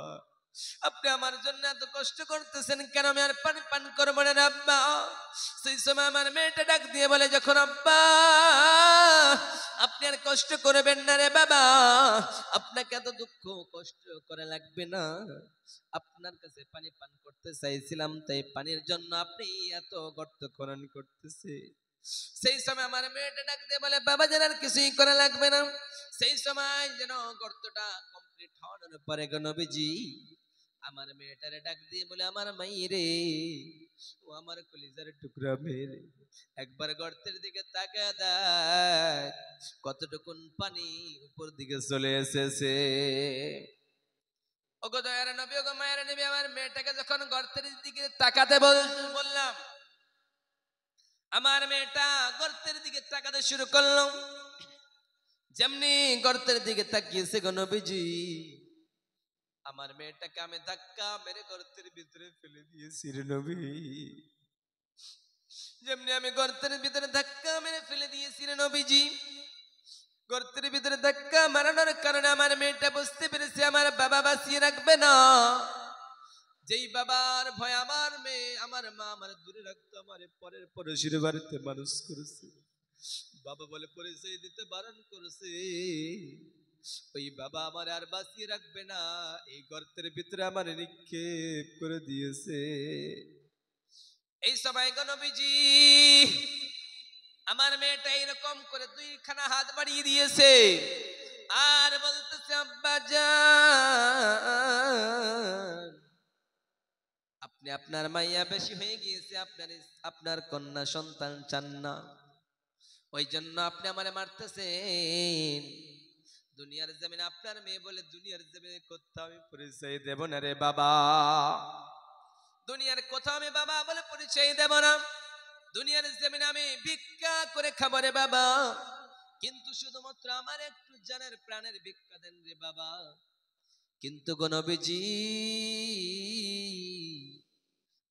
আপনি আমার জন্য এত কষ্ট করতেছেন কেন? আমি আর পানি পান করবো না রে আব্বা। সেই সময় আমার মেয়েটা ডাক দিয়ে বলে, যখন আব্বা আপনি আর কষ্ট করবেন না রে বাবা, আপনাকে এত দুঃখ কষ্ট করা লাগবে না, আপনার কাছে পানি পান করতে চাইছিলাম, তাই পানির জন্য আপনি এত গর্ত খনন করতেছে। সেই সময় আমার মেয়েটা ডাক দিয়ে বলে, বাবা যেন আর কিছুই করা লাগবে না। সেই সময় যেন গর্তটা কমপ্লিট হওয়ার পরে গো নবীজি আমার মেয়েটারে ডাক দিয়ে বলে, আমার মাইরে, ও আমার কলিজার টুকরা মেয়ে, একবার গর্তের দিকে তাকা দেখ কতটুকুন পানি উপর দিকে চলে এসেছে। ওগো দয়ার নবী, ওগো মায়ের নবী, আমার মেয়েটাকে যখন গর্তের দিকে তাকাতে বললাম, আমার মেয়েটা গর্তের দিকে তাকাতে শুরু করলো। যেমনি গর্তের দিকে তাকিয়েছে গো নবীজি, আমার মেয়েটাকে আমি ধাক্কা মেরে গর্তের ভিতরে ফেলে দিয়েছি রে নবী। যেমনি আমি গর্তের ভিতরে ধাক্কা মেরে ফেলে দিয়েছি রে নবীজি, গর্তের ভিতরে ধাক্কা মারানোর কারণে আমার মেয়েটা বুঝতে পেরেছে আমার বাবা বাঁচিয়ে রাখবে না। যেই বাবার ভয় আমার মেয়ে, আমার মা আমার দূরে রাখতো, আমার পরের পরশির বাড়িতে মানুষ করেছে, বাবা বলে পরিচয় দিতে বারণ করেছে, ওই বাবা আমার আর বাঁচিয়ে রাখবে না, এই গর্তের ভিতরে আমার নিক্ষেপ করে দিয়েছে। এই সবাই গো নবীজি আমার মেয়েটা এরকম করে দুইখানা হাত বাড়িয়ে দিয়েছে আর বলতেছে, আব্বা জান আপনি আপনার মাইয়া বেশি হয়ে গিয়েছে, আপনার কন্যা সন্তান চান না, ওই জন্য আপনি আমারে মারতেছেন। দুনিয়ার জমিনে আপনার মেয়ে বলে দুনিয়ার জমিনে কোথাও আমি পরিচয় দেব না রে বাবা, দুনিয়ার কোথাও আমি বাবা বলে পরিচয় দেব না, দুনিয়ার জমিনে আমি ভিক্ষা করে খাবো রে বাবা, কিন্তু শুধুমাত্র আমার একটু জানের প্রাণের ভিক্ষা দেন রে বাবা। কিন্তু গো নবীজি,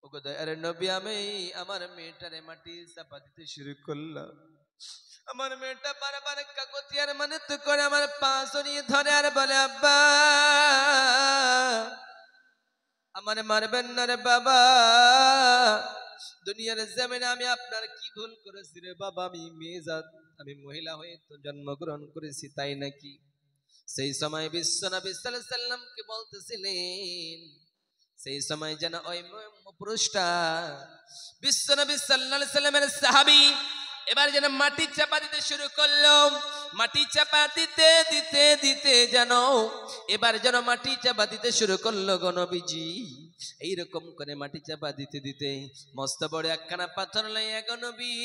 ওগো দয়ার নবী, আমি আমার মেয়েটারে মাটি চাপা দিতে শুরু করলাম। আমার মেয়েটা বারবার কাকতিয়ার মানে তো করে আমার পা জড়িয়ে ধরে আর বলে, আব্বা আমার মারবেন না রে বাবা, দুনিয়ার জমিনে আমি আপনার কি ভুল করেছি রে বাবা? আমি মেয়ে জাত, আমি মহিলা হয়ে তো জন্মগ্রহণ করেছি, তাই নাকি? সেই সময় বিশ্বনবী সাল্লাল্লাহু আলাইহি সাল্লামকে বলতেছিলেন, সেই সময় যেন ওই পুরুষটা বিশ্বনবী সাল্লাল্লাহু আলাইহি সাল্লামের সাহাবী এবার যেন মাটি চাপা দিতে শুরু করলো। মাটি চাপা দিতে দিতে দিতে যেন এবার যেন মাটি চাপা দিতে শুরু করলো গো নবীজি। এইরকম করে মাটি চাপা দিতে দিতে মস্ত বড় একখানা পাথর লইয়া গো নবী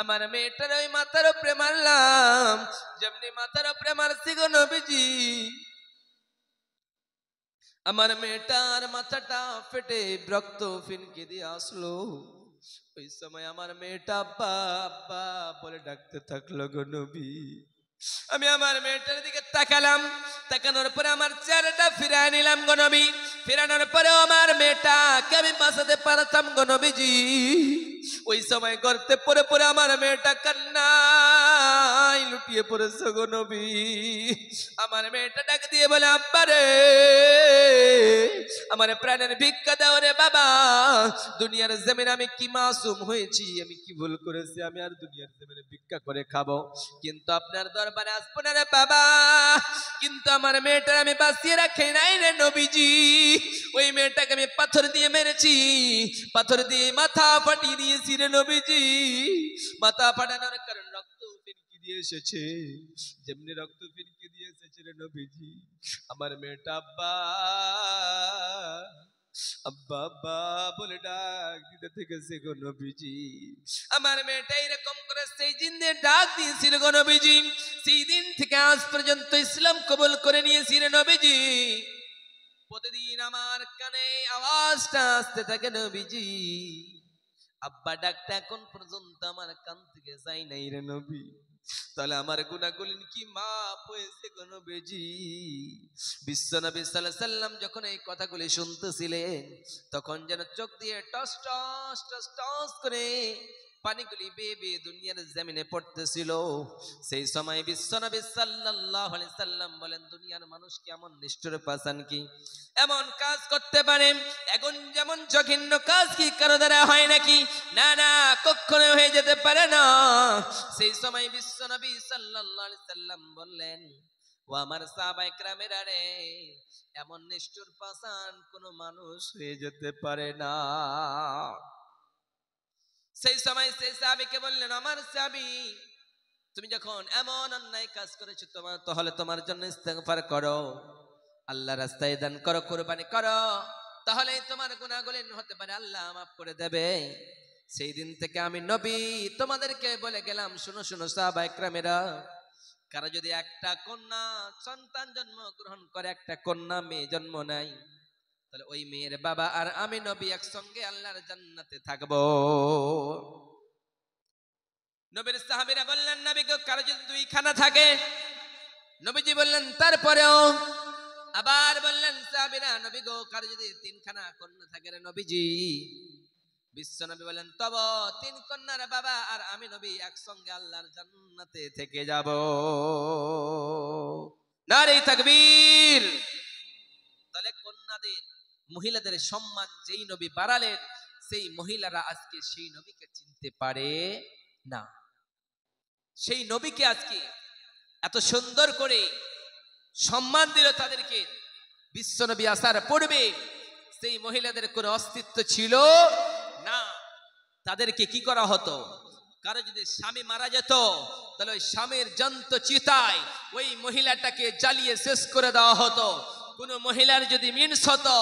আমার মেয়েটার ওই মাথার উপরে মারলাম। যেমনি মাথার উপরে মারছি গো নবীজি, আমার মেয়েটার মাথাটা ফেটে রক্ত ফিনকে দিয়ে আসলো। ওই সময় আমার মেয়েটা আব্বা আব্বা বলে ডাকতে থাকলো গো নবী। আমি আমার মেয়েটার দিকে তাকালাম, তাকানোর পরে আমার চেহারাটা ফিরায় নিলাম গো নবী। ফিরানোর পরেও আমার মেয়েটাকে আমি বাঁচাতে পারতাম গো নবীজি। ওই সময় করতে পরে পরে আমার মেয়েটা কান্নায় লুটিয়ে পড়েছে গো নবী। আমার মেয়েটা ডাক দিয়ে বলে, আব্বা রে, আমার প্রাণের ভিক্ষা দাও রে বাবা। দুনিয়ার জমিনে আমি কি মাসুম হয়েছি, আমি কি ভুল করেছি, আমি আর দুনিয়ার জমিনে ভিক্ষা করে খাবো, কিন্তু আপনার দরবারে আসবো না রে বাবা। কিন্তু আমার মেয়েটার আমি বাঁচিয়ে রাখি নাই রে নবীজি। ওই মেয়েটাকে আমি পাথর দিয়ে মেরেছি, পাথর দিয়ে মাথা ফাটিয়ে দিয়েছি রে নবীজি। মাথা ফাটানোর কারণ রক্ত ফিনকি দিয়ে এসেছে, যেমনি রক্ত ফিনকি দিয়ে এসেছে রে নবীজি। আমার মেয়েটা আব্বা আব্বা আব্বা বলে ডাক দিতে থেকেছে গো নবীজি। আমার মেয়েটা এরকম করে সেই দিন দিয়ে ডাক দিয়েছিল গো নবীজি। সেই দিন থেকে আজ পর্যন্ত ইসলাম কবুল করে নিয়েছি রে নবীজি। প্রতিদিন আমার কানে আওয়াজটা আসতে থাকে নবীজি, আব্বা ডাকটা এখন পর্যন্ত আমার কান থেকে যায় নাই রে নবী। তাহলে আমার গুনাহগুলো কি মাফ হয়েছে গো নবীজি? বিশ্বনবী সাল্লাল্লাহু আলাইহি সাল্লাম যখন এই কথাগুলি শুনতেছিলেন তখন যেন চোখ দিয়ে টস টস টস টস করে পানিগুলি বেয়ে বেয়ে দুনিয়ার জমিনে পড়তেছিল। সেই সময় বিশ্বনবী সাল্লাল্লাহু আলাইহি সাল্লাম বলেন, দুনিয়ার মানুষ কি এমন নিষ্ঠুর পাষাণ কি এমন কাজ করতে পারে? এখন যেমন জঘন্য কাজ কি কারো দ্বারা হয় নাকি? না না, কখনো হয়ে যেতে পারে না। সেই সময় বিশ্বনবী সাল্লাল্লাহু আলাইহি সাল্লাম বললেন, ও আমার সাহাবায়ে কেরামেরা রে, এমন নিষ্ঠুর পাষাণ কোন মানুষ হয়ে যেতে পারে না। সেই সময় সেই সাহাবীকে বললেন, আমার সাহাবী, তুমি যখন এমন অন্যায় কাজ করেছো তাহলে তোমার জন্য ইস্তেগফার করো, আল্লাহ রাস্তায় দান করো, কুরবানি করো, তাহলে তোমার গুনাহগুলো হতে পারে আল্লাহ মাফ করে দেবে। সেই দিন থেকে আমি নবী তোমাদেরকে বলে গেলাম, শুনো শুনো সাহাবায়ে কেরামেরা, কারো যদি একটা কন্যা সন্তান জন্ম গ্রহণ করে, একটা কন্যা মেয়ে জন্ম নেয়, তাহলে ওই মেয়ের বাবা আর আমি নবী একসঙ্গে আল্লাহর জান্নাতে থাকবো। নবীর সাহাবীরা বললেন, নবী গো, কারো যদি দুইখানা থাকে? নবীজি বললেন, তারপরেও? আবার বললেন সাহাবীরা, নবী গো, কারো যদি তিনখানা কন্যা থাকে রে নবীজি? বিশ্বনবী বলেন, তবে তিন কন্যার বাবা আর আমি নবী একসঙ্গে আল্লাহর জান্নাতে থেকে যাব। নারে তাকবীর! তাহলে কন্যাদের, মহিলাদের সম্মান যেই নবী বাড়ালেন, সেই মহিলারা আজকে সেই নবীকে চিনতে পারে না। সেই নবীকে আজকে এত সুন্দর করে সম্মান দিল তাদেরকে। বিশ্বনবী আসার পূর্বে সেই মহিলাদের কোনো অস্তিত্ব ছিল না। তাদেরকে কি করা হতো? কারো যদি স্বামী মারা যেত, তাহলে ওই স্বামীর জ্বলন্ত চিতায় ওই মহিলাটাকে জ্বালিয়ে শেষ করে দেওয়া হতো। কোন মহিলার যদি মিন্স হতো,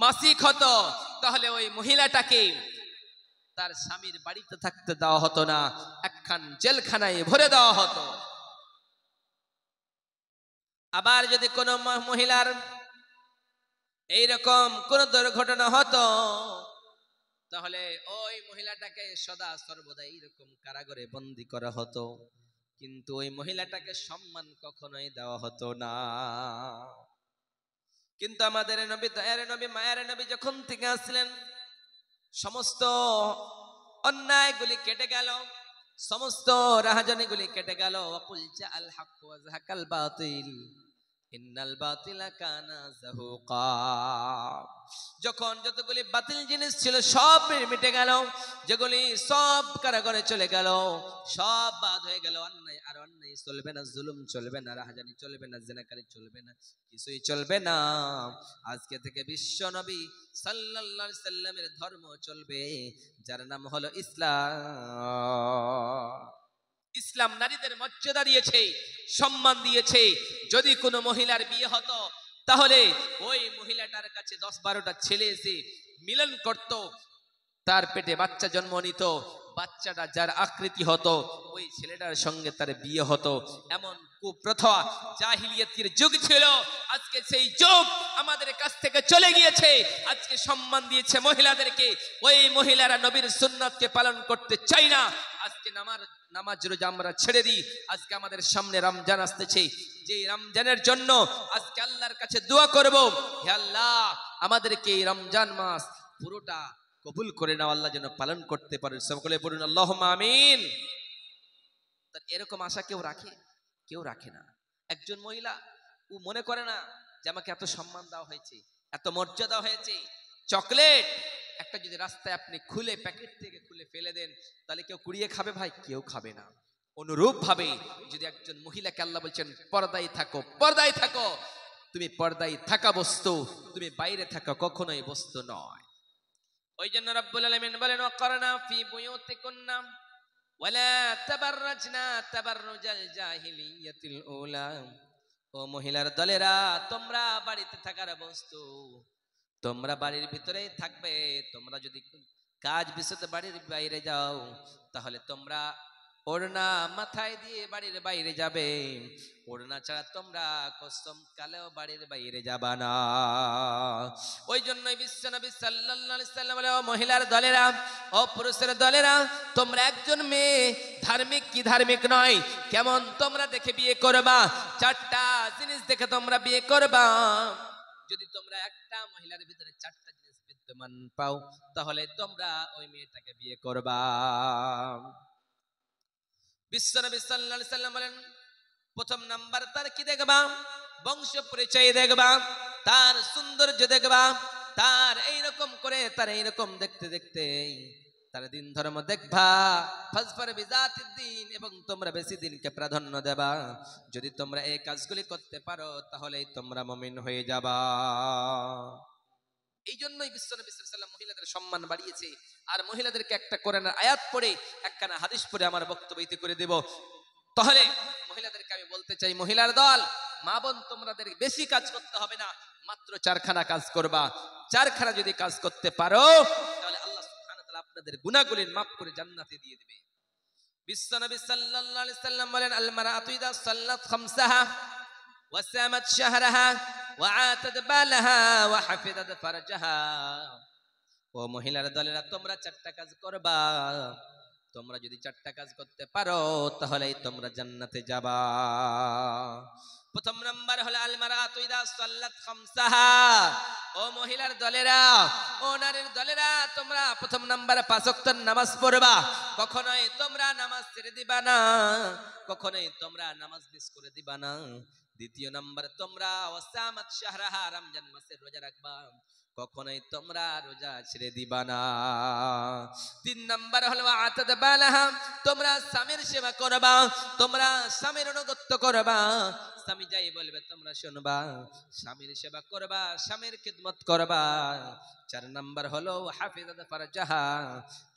মাসিক হতো, তাহলে ওই মহিলাটাকে তার স্বামীর বাড়িতে থাকতে দেওয়া হতো না, একখান জেলখানায় ভরে দেওয়া হতো। আবার যদি কোনো মহিলার এইরকম কোন দুর্ঘটনা হতো, তাহলে ওই মহিলাটাকে সদা সর্বদা এইরকম কারাগারে বন্দী করা হতো, কিন্তু ওই মহিলাটাকে সম্মান কখনোই দেওয়া হতো না। কিন্তু আমাদের নবী, দয়ার নবী, মায়ার নবী যখন থেকে আসলেন, সমস্ত অন্যায়গুলি কেটে গেল, সমস্ত রাহাজানিগুলি কেটে গেল। ওয়াকুল জাআল হক ওয়া যাহাকাল বাতিল, ইন্নাল বাতিলা কানা যাহুকা। যখন যতগুলি বাতিল জিনিস ছিল সব মিটে গেল, যেগুলি সব কারাগারে চলে গেল, সব বাদ হয়ে গেল। অন্যায় আর অন্যায় চলবে না, জুলুম চলবে না, রাহাজানি চলবে না, জিনাকারী চলবে না, কিছুই চলবে না। আজকে থেকে বিশ্ব নবী সাল্লাল্লাহু আলাইহি সাল্লামের ধর্ম চলবে, যার নাম হলো ইসলাম। ইসলাম নারীদের মর্যাদা দিয়েছে, সম্মান দিয়েছে। যদি কোনো মহিলার বিয়ে হতো তাহলে ওই মহিলাটার কাছে 10-12টা ছেলে এসে মিলন করত, তার পেটে বাচ্চা জন্ম নিত, বাচ্চাটা যার আকৃতি হতো ওই ছেলেটার সঙ্গে তার বিয়ে হতো। এমন কুপ্রথা জাহিলিয়াতের যুগ ছিল। আজকে সেই যুগ আমাদের কাছ থেকে চলে গিয়েছে। আজকে সম্মান দিয়েছে মহিলাদেরকে। ওই মহিলারা নবীর সুন্নাতকে পালন করতে চাই না। আজকে নামাজ রোজা আমরা ছেড়ে দিই। আজকে আমাদের সামনে রমজান আসতেছে, যে রমজানের জন্য আজকে আল্লাহর কাছে দোয়া করব, হে আল্লাহ আমাদেরকে এই রমজান মাস পুরোটা কবুল করে নাও, আল্লাহ যেন পালন করতে পারে। সকলে বলুন আল্লাহুম্মা আমিন। এরকম আশা কেউ রাখে? কেউ রাখে না। একজন মহিলা ও মনে করে না যে আমাকে এত সম্মান দেওয়া হয়েছে, এত মর্যাদা হয়েছে। চকলেট একটা যদি রাস্তায় আপনি খুলে প্যাকেট থেকে খুলে ফেলে দেন, তাহলে কেউ কুড়িয়ে খাবে? ভাই কেউ খাবে না। অনুরূপ ভাবে যদি একজন মহিলাকে আল্লাহ বলছেন পর্দায় থাকো, পর্দায় থাকো, তুমি পর্দায় থাকা বস্তু, তুমি বাইরে থাকা কখনোই বস্তু নয়। ওই জন্য রব্বুল আলামিন বলেন ওয়াকরনা ফি বুয়ুতিকুন্না ওয়ালা তাবাররাজনা তাবাররুজাল জাহিলিয়াতিল উলা। ও মহিলার দলেরা, তোমরা বাড়িতে থাকার বস্তু, তোমরা বাড়ির ভিতরেই থাকবে। তোমরা যদি কাজ বিষয়ে বাড়ির বাইরে যাও তাহলে তোমরা ওড়না মাথায় দিয়ে বাড়ির বাইরে যাবে। ওড়না ছাড়া তোমরা কসম কালেও বাড়ির বাইরে যাবা না। ওই জন্যই বিশ্বনবী সাল্লাল্লাহু আলাইহি সাল্লাম বলে, ও মহিলার দলেরা, ও পুরুষের দলেরা, তোমরা একজন মেয়ে ধার্মিক কি ধার্মিক নয়, কেমন তোমরা দেখে বিয়ে করবা। 4টা জিনিস দেখে তোমরা বিয়ে করবা। যদি তোমরা একটা মহিলার ভিতরে 4টা জিনিস বিদ্যমান পাও তাহলে তোমরা ওই মেয়েটাকে বিয়ে করবা। বিশ্বনবী সাল্লাল্লাহু আলাইহি সাল্লাম বলেন, প্রথম নাম্বার তার কি দেখবা? বংশ পরিচয় দেখবা, তার সৌন্দর্য দেখবা, তার এইরকম করে, তার এইরকম দেখতে দেখতে তার দিন ধর্ম দেখবা। ফাজফার বিজাতিদ দ্বীন, এবং তোমরা বেশি দিনকে প্রাধান্য দেবা। যদি তোমরা এই কাজগুলি করতে পারো তাহলেই তোমরা মুমিন হয়ে যাবা। এই জন্যই বিশ্বনবী সাল্লাল্লাহু আলাইহি ওয়াসাল্লাম মহিলাদের সম্মান বাড়িয়েছে। আর মহিলাদেরকে একটা কোরআনের আয়াত পড়ে, একখানা হাদিস পড়ে আমার বক্তব্য ইতি করে দেব। তাহলে মহিলাদেরকে আমি বলতে চাই, মহিলার দল, মা বোন, তোমাদের বেশি কাজ করতে হবে না, মাত্র 4খানা কাজ করবা। 4খানা যদি কাজ করতে পারো তাহলে আল্লাহ সুবহানাহু ওয়া তাআলা আপনাদের গুনাহগুলি মাফ করে জান্নাতে দিয়ে দিবে। বিশ্বনবী সাল্লাল্লাহু আলাইহি ওয়াসাল্লাম বলেন, আল মারাতু ইযা সাল্লাত খামসাহা ওয়া সামাত শাহরাহা ওয়া আতাত বালাহা ওয়া হাফিজাত ফারজাহা। ও মহিলার দলেরা, তোমরা 4টা কাজ করবা। তোমরা যদি 4টা কাজ করতে পারো তাহলেই তোমরা জান্নাতে যাবা। প্রথম নাম্বার হলো আল মারাতু ইযা সাল্লাত খামসাহা। ও মহিলার দলেরা, ও নারীর দলেরা, তোমরা প্রথম নাম্বারে 5 ওয়াক্তের নামাজ পড়বা। কখনোই তোমরা নামাজ ছেড়ে দিবা না, কখনোই তোমরা নামাজ মিস করে দিবা না। দ্বিতীয় নাম্বারে তোমরা ওয়াসামাত শাহরাহা, রমজান মাসের রোজা রাখবা, কখনোই তোমরা রোজা ছেড়ে দিবা না। 3 নাম্বার হলো আতাদ বালাহা, তোমরা স্বামীর সেবা করবা, তোমরা স্বামীর অনুগত্য করবা, স্বামী যাই বলবে তোমরা শুনবা, স্বামীর সেবা করবা, স্বামীর খিদমত করবা। 4 নাম্বার হলো হাফিজাত ফারজাহা,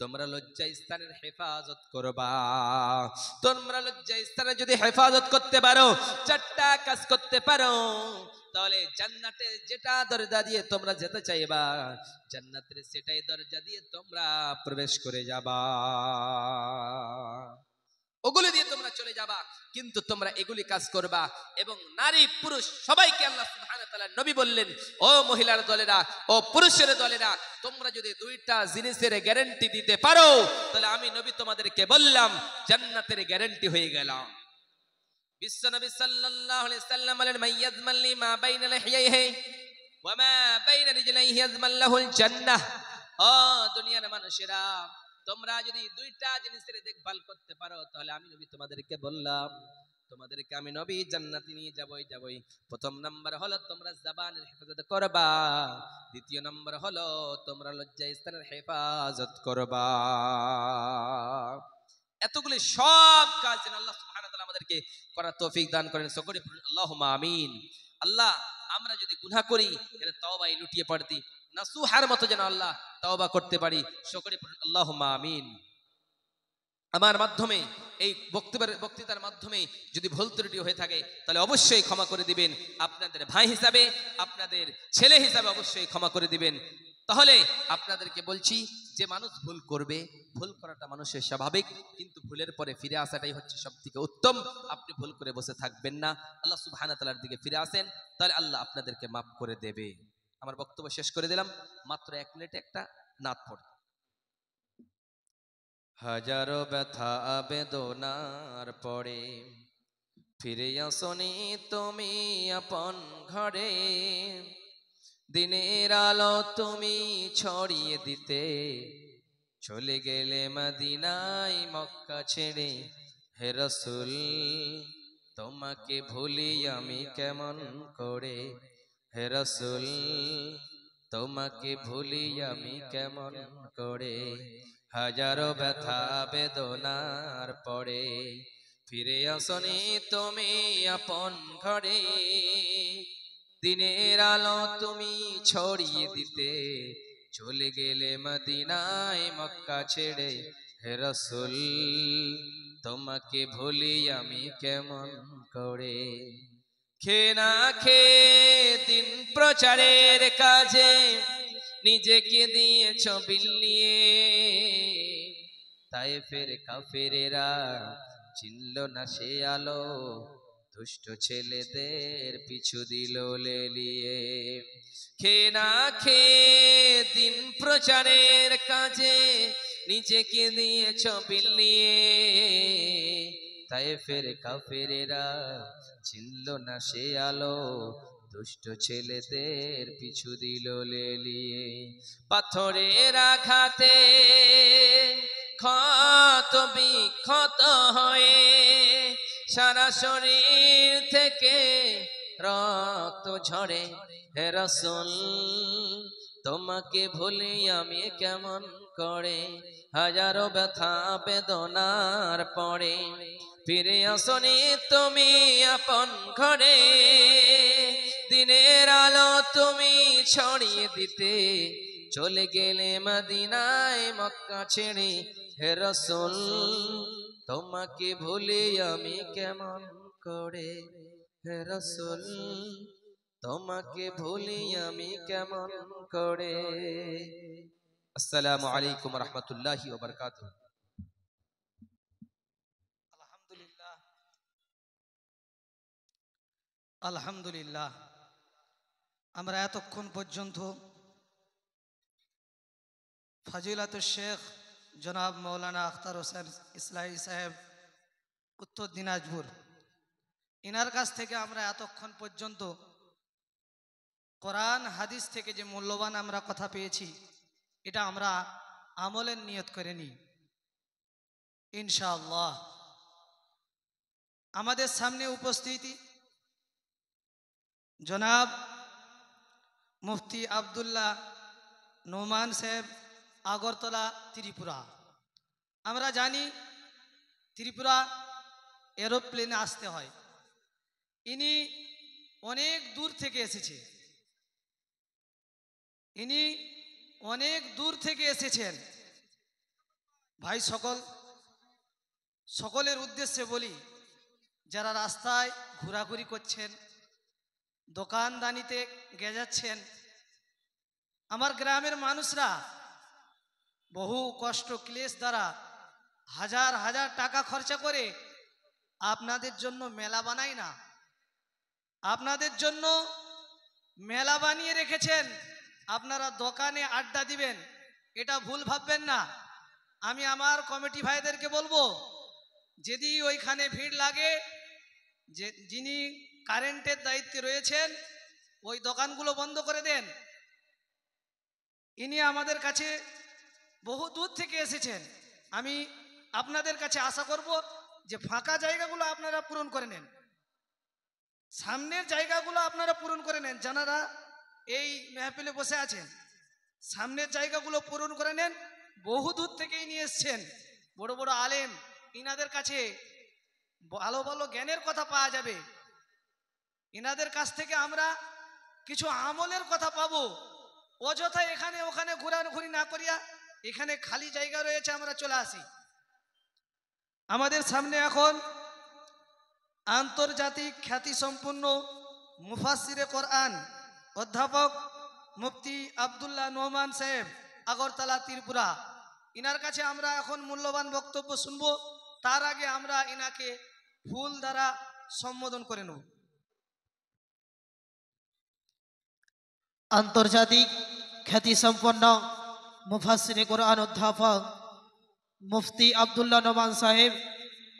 তোমরা লজ্জা স্থানের হেফাজত করবা। তোমরা লজ্জা স্থানে যদি হেফাজত করতে পারো, 4টা কাজ করতে পারো, তাহলে জান্নাতের যেটা দরজা দিয়ে তোমরা যেতে চাইবা, জান্নাতের সেটাই দরজা দিয়ে তোমরা প্রবেশ করে যাবা, ওগুলি দিয়ে তোমরা চলে যাবা। কিন্তু তোমরা এগুলি কাজ করবা। এবং নারী পুরুষ সবাইকে আল্লাহ সুবহানাহু ওয়া তাআলা নবী বললেন, ও মহিলার দলেরা, ও পুরুষের দলেরা, তোমরা যদি 2টা জিনিসের গ্যারান্টি দিতে পারো তাহলে আমি নবী তোমাদেরকে বললাম জান্নাতের গ্যারান্টি হয়ে গেলাম। বিশ্বনবী সাল্লাল্লাহু আলাইহি সাল্লাম বলেন, মাইয়াজমাল লি মা বাইনা লিহিয়াইহি ওয়া মা বাইনা রিজলাইহি ইয়াজমাল লাহুল জান্নাহ। ও দুনিয়ার মানুষেরা, তোমরা যদি 2টা জিনিসের দেখভাল করতে পারো তাহলে আমি নবী তোমাদেরকে বললাম তোমাদেরকে আমি নবী জান্নাতে নিয়ে যাবই। প্রথম নাম্বার হলো তোমরা জবানের হেফাজত করবা, দ্বিতীয় নাম্বার হলো তোমরা লজ্জা স্থানের হেফাজত করবা। এতগুলি সব কাজ যেন আল্লাহ সুবহানাহু ওয়া তাআলা আমাদেরকে করার তৌফিক দান করেন। সকলে বলুন আল্লাহুম্মা আমিন। আল্লাহ, আমরা যদি গুনাহ করি তাহলে তওবায় লুটিয়ে পড়তি নাসুহার মতো যেন আল্লাহ তওবা করতে পারি। সকলে বলুন আল্লাহুম্মা আমিন। আমার মাধ্যমে এই বক্তৃতার মাধ্যমে যদি ভুল ত্রুটি হয়ে থাকে তাহলে অবশ্যই ক্ষমা করে দিবেন। আপনাদের ভাই হিসাবে, আপনাদের ছেলে হিসাবে অবশ্যই ক্ষমা করে দিবেন। তাহলে আপনাদেরকে বলছি যে মানুষ ভুল করবে, ভুল করাটা মানুষের স্বাভাবিক, কিন্তু ভুলের পরে ফিরে আসাটাই হচ্ছে সবথেকে উত্তম। আপনি ভুল করে বসে থাকবেন না, আল্লাহ সুবহানাহু ওয়া তাআলার দিকে ফিরে আসেন, তাহলে আল্লাহ আপনাদেরকে মাফ করে দেবে। আমার বক্তব্য শেষ করে দিলাম, মাত্র 1 মিনিটে একটা নাত পড়ে। হাজারো ব্যথা বেদনার পরে ফিরে আসনি তুমি আপন ঘরে, দিনের আলো তুমি ছড়িয়ে দিতে চলে গেলে মদিনায় মক্কা ছেড়ে। হে রাসূল তোমাকে ভুলি আমি কেমন করে, হে রাসূল তোমাকে ভুলি আমি কেমন করে। হাজারো ব্যথা বেদনার পরে ফিরে আসনি তুমি আপন ঘরে, দিনের আলো তুমি ছড়িয়ে দিতে চলে গেলে মদিনায় মক্কা ছেড়ে। হে রাসূল তোমাকে ভুলি আমি কেমন করে। খেয়ে না খেয়ে দিন প্রচারের কাজে নিজেকে দিয়েছ বিলিয়ে, তায়েফের কাফেরেরা চিনল না সে আলো, দুষ্ট ছেলেদের পিছু দিল লেলিয়ে। খেয়ে না খেয়ে দিন প্রচারের কাজে নিজেকে দিয়েছ বিলিয়ে, তায়েফের কাফেরেরা চিনল না সে আলো, দুষ্ট ছেলেদের পিছু দিল লেলিয়ে। পাথরের আঘাতে ক্ষত বিক্ষত হয়ে সারা শরীর থেকে রক্ত ঝরে। হে রাসূল তোমাকে ভুলি আমি কেমন করে। হাজারো ব্যথা বেদনার পরে ফিরে আসনি তুমি আপন ঘরে, দিনের আলো তুমি ছড়িয়ে দিতে চলে গেলে মদিনায় মক্কা ছেড়ে। হে রাসূল তোমাকে ভুলি আমি কেমন করে, হে রাসূল তোমাকে ভুলি আমি কেমন করে। আসসালামু আলাইকুম ওয়া রাহমাতুল্লাহি ওয়া বারাকাতুহু। আলহামদুলিল্লাহ, আলহামদুলিল্লাহ। আমরা এতক্ষণ পর্যন্ত ফাজিলাতুল শেখ জনাব মৌলানা আখতার হোসেন ইসলাহি সাহেব, উত্তর দিনাজপুর, ইনার কাছ থেকে আমরা এতক্ষণ পর্যন্ত কোরআন হাদিস থেকে যে মূল্যবান আমরা কথা পেয়েছি, এটা আমরা আমলের নিয়ত করে নিই ইনশাআল্লাহ। আমাদের সামনে উপস্থিতি জনাব মুফতি আব্দুল্লাহ নোমান সাহেব, আগরতলা, ত্রিপুরা। আমরা জানি ত্রিপুরা এরোপ্লেনে আসতে হয়। ইনি অনেক দূর থেকে এসেছে, ইনি অনেক দূর থেকে এসেছেন। ভাই সকলের উদ্দেশ্যে বলি, যারা রাস্তায় ঘোরাঘুরি করছেন, দোকানদানিতে গেজাচ্ছেন, আমার গ্রামের মানুষরা বহু কষ্ট ক্লেশ দ্বারা হাজার হাজার টাকা খরচা করে আপনাদের জন্য মেলা বানায় না, আপনাদের জন্য মেলা বানিয়ে রেখেছেন। আপনারা দোকানে আড্ডা দিবেন, এটা ভুল ভাববেন না। আমি আমার কমিটি ভাইদেরকে বলবো, যদি ওইখানে ভিড় লাগে, যে যিনি কারেন্টের দায়িত্বে রয়েছেন ওই দোকানগুলো বন্ধ করে দেন। ইনি আমাদের কাছে বহু দূর থেকে এসেছেন। আমি আপনাদের কাছে আশা করব যে ফাঁকা জায়গাগুলো আপনারা পূরণ করে নেন, সামনের জায়গাগুলো আপনারা পূরণ করে নেন। যারা এই মেহফিলে বসে আছেন, সামনের জায়গাগুলো পূরণ করে নেন। বহু দূর থেকেই নিয়ে এসছেন বড় বড় আলেম, ইনাদের কাছে ভালো ভালো জ্ঞানের কথা পাওয়া যাবে। ইনাদের কাছ থেকে আমরা কিছু আমলের কথা পাবো। অযথা এখানে ওখানে ঘোরাঘুরি না করিয়া এখানে খালি জায়গা রয়েছে, আমরা চলে আসি। আমাদের সামনে এখন আন্তর্জাতিক খ্যাতিসম্পন্ন মুফাসসিরে কোরআন অধ্যাপক মুফতি আব্দুল্লাহ নোমান সাহেব, আগরতলা ত্রিপুরা। ইনার কাছে আমরা এখন মূল্যবান বক্তব্য শুনবো। তার আগে আমরা ইনাকে ফুল দ্বারা সম্বোধন করে নেব। আন্তর্জাতিক খ্যাতিসম্পন্ন মুফাসসিরে কোরআন অধ্যাপক মুফতি আব্দুল্লাহ নোমান সাহেব,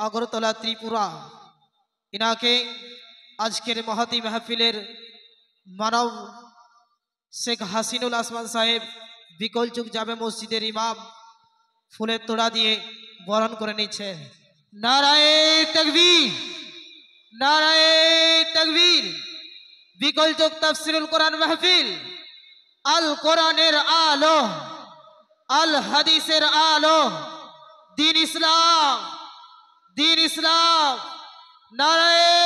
আগরতলা ত্রিপুরা, ইনাকে আজকের মহতি মাহফিলের মানব শেখ হাসিনুল আসমান সাহেব, বিকলচুক জামে মসজিদের ইমাম, ফুলের তোড়া দিয়ে বরণ করে নিচ্ছে। নারায়ে তাকবীর, নারায়ে তাকবীর। বিকলচুক তাফসিরুল কোরআন মাহফিল, আল কোরআনের আলো, আল হাদিসের আলো, দিন ইসলাম, দিন ইসলাম। নারায়ে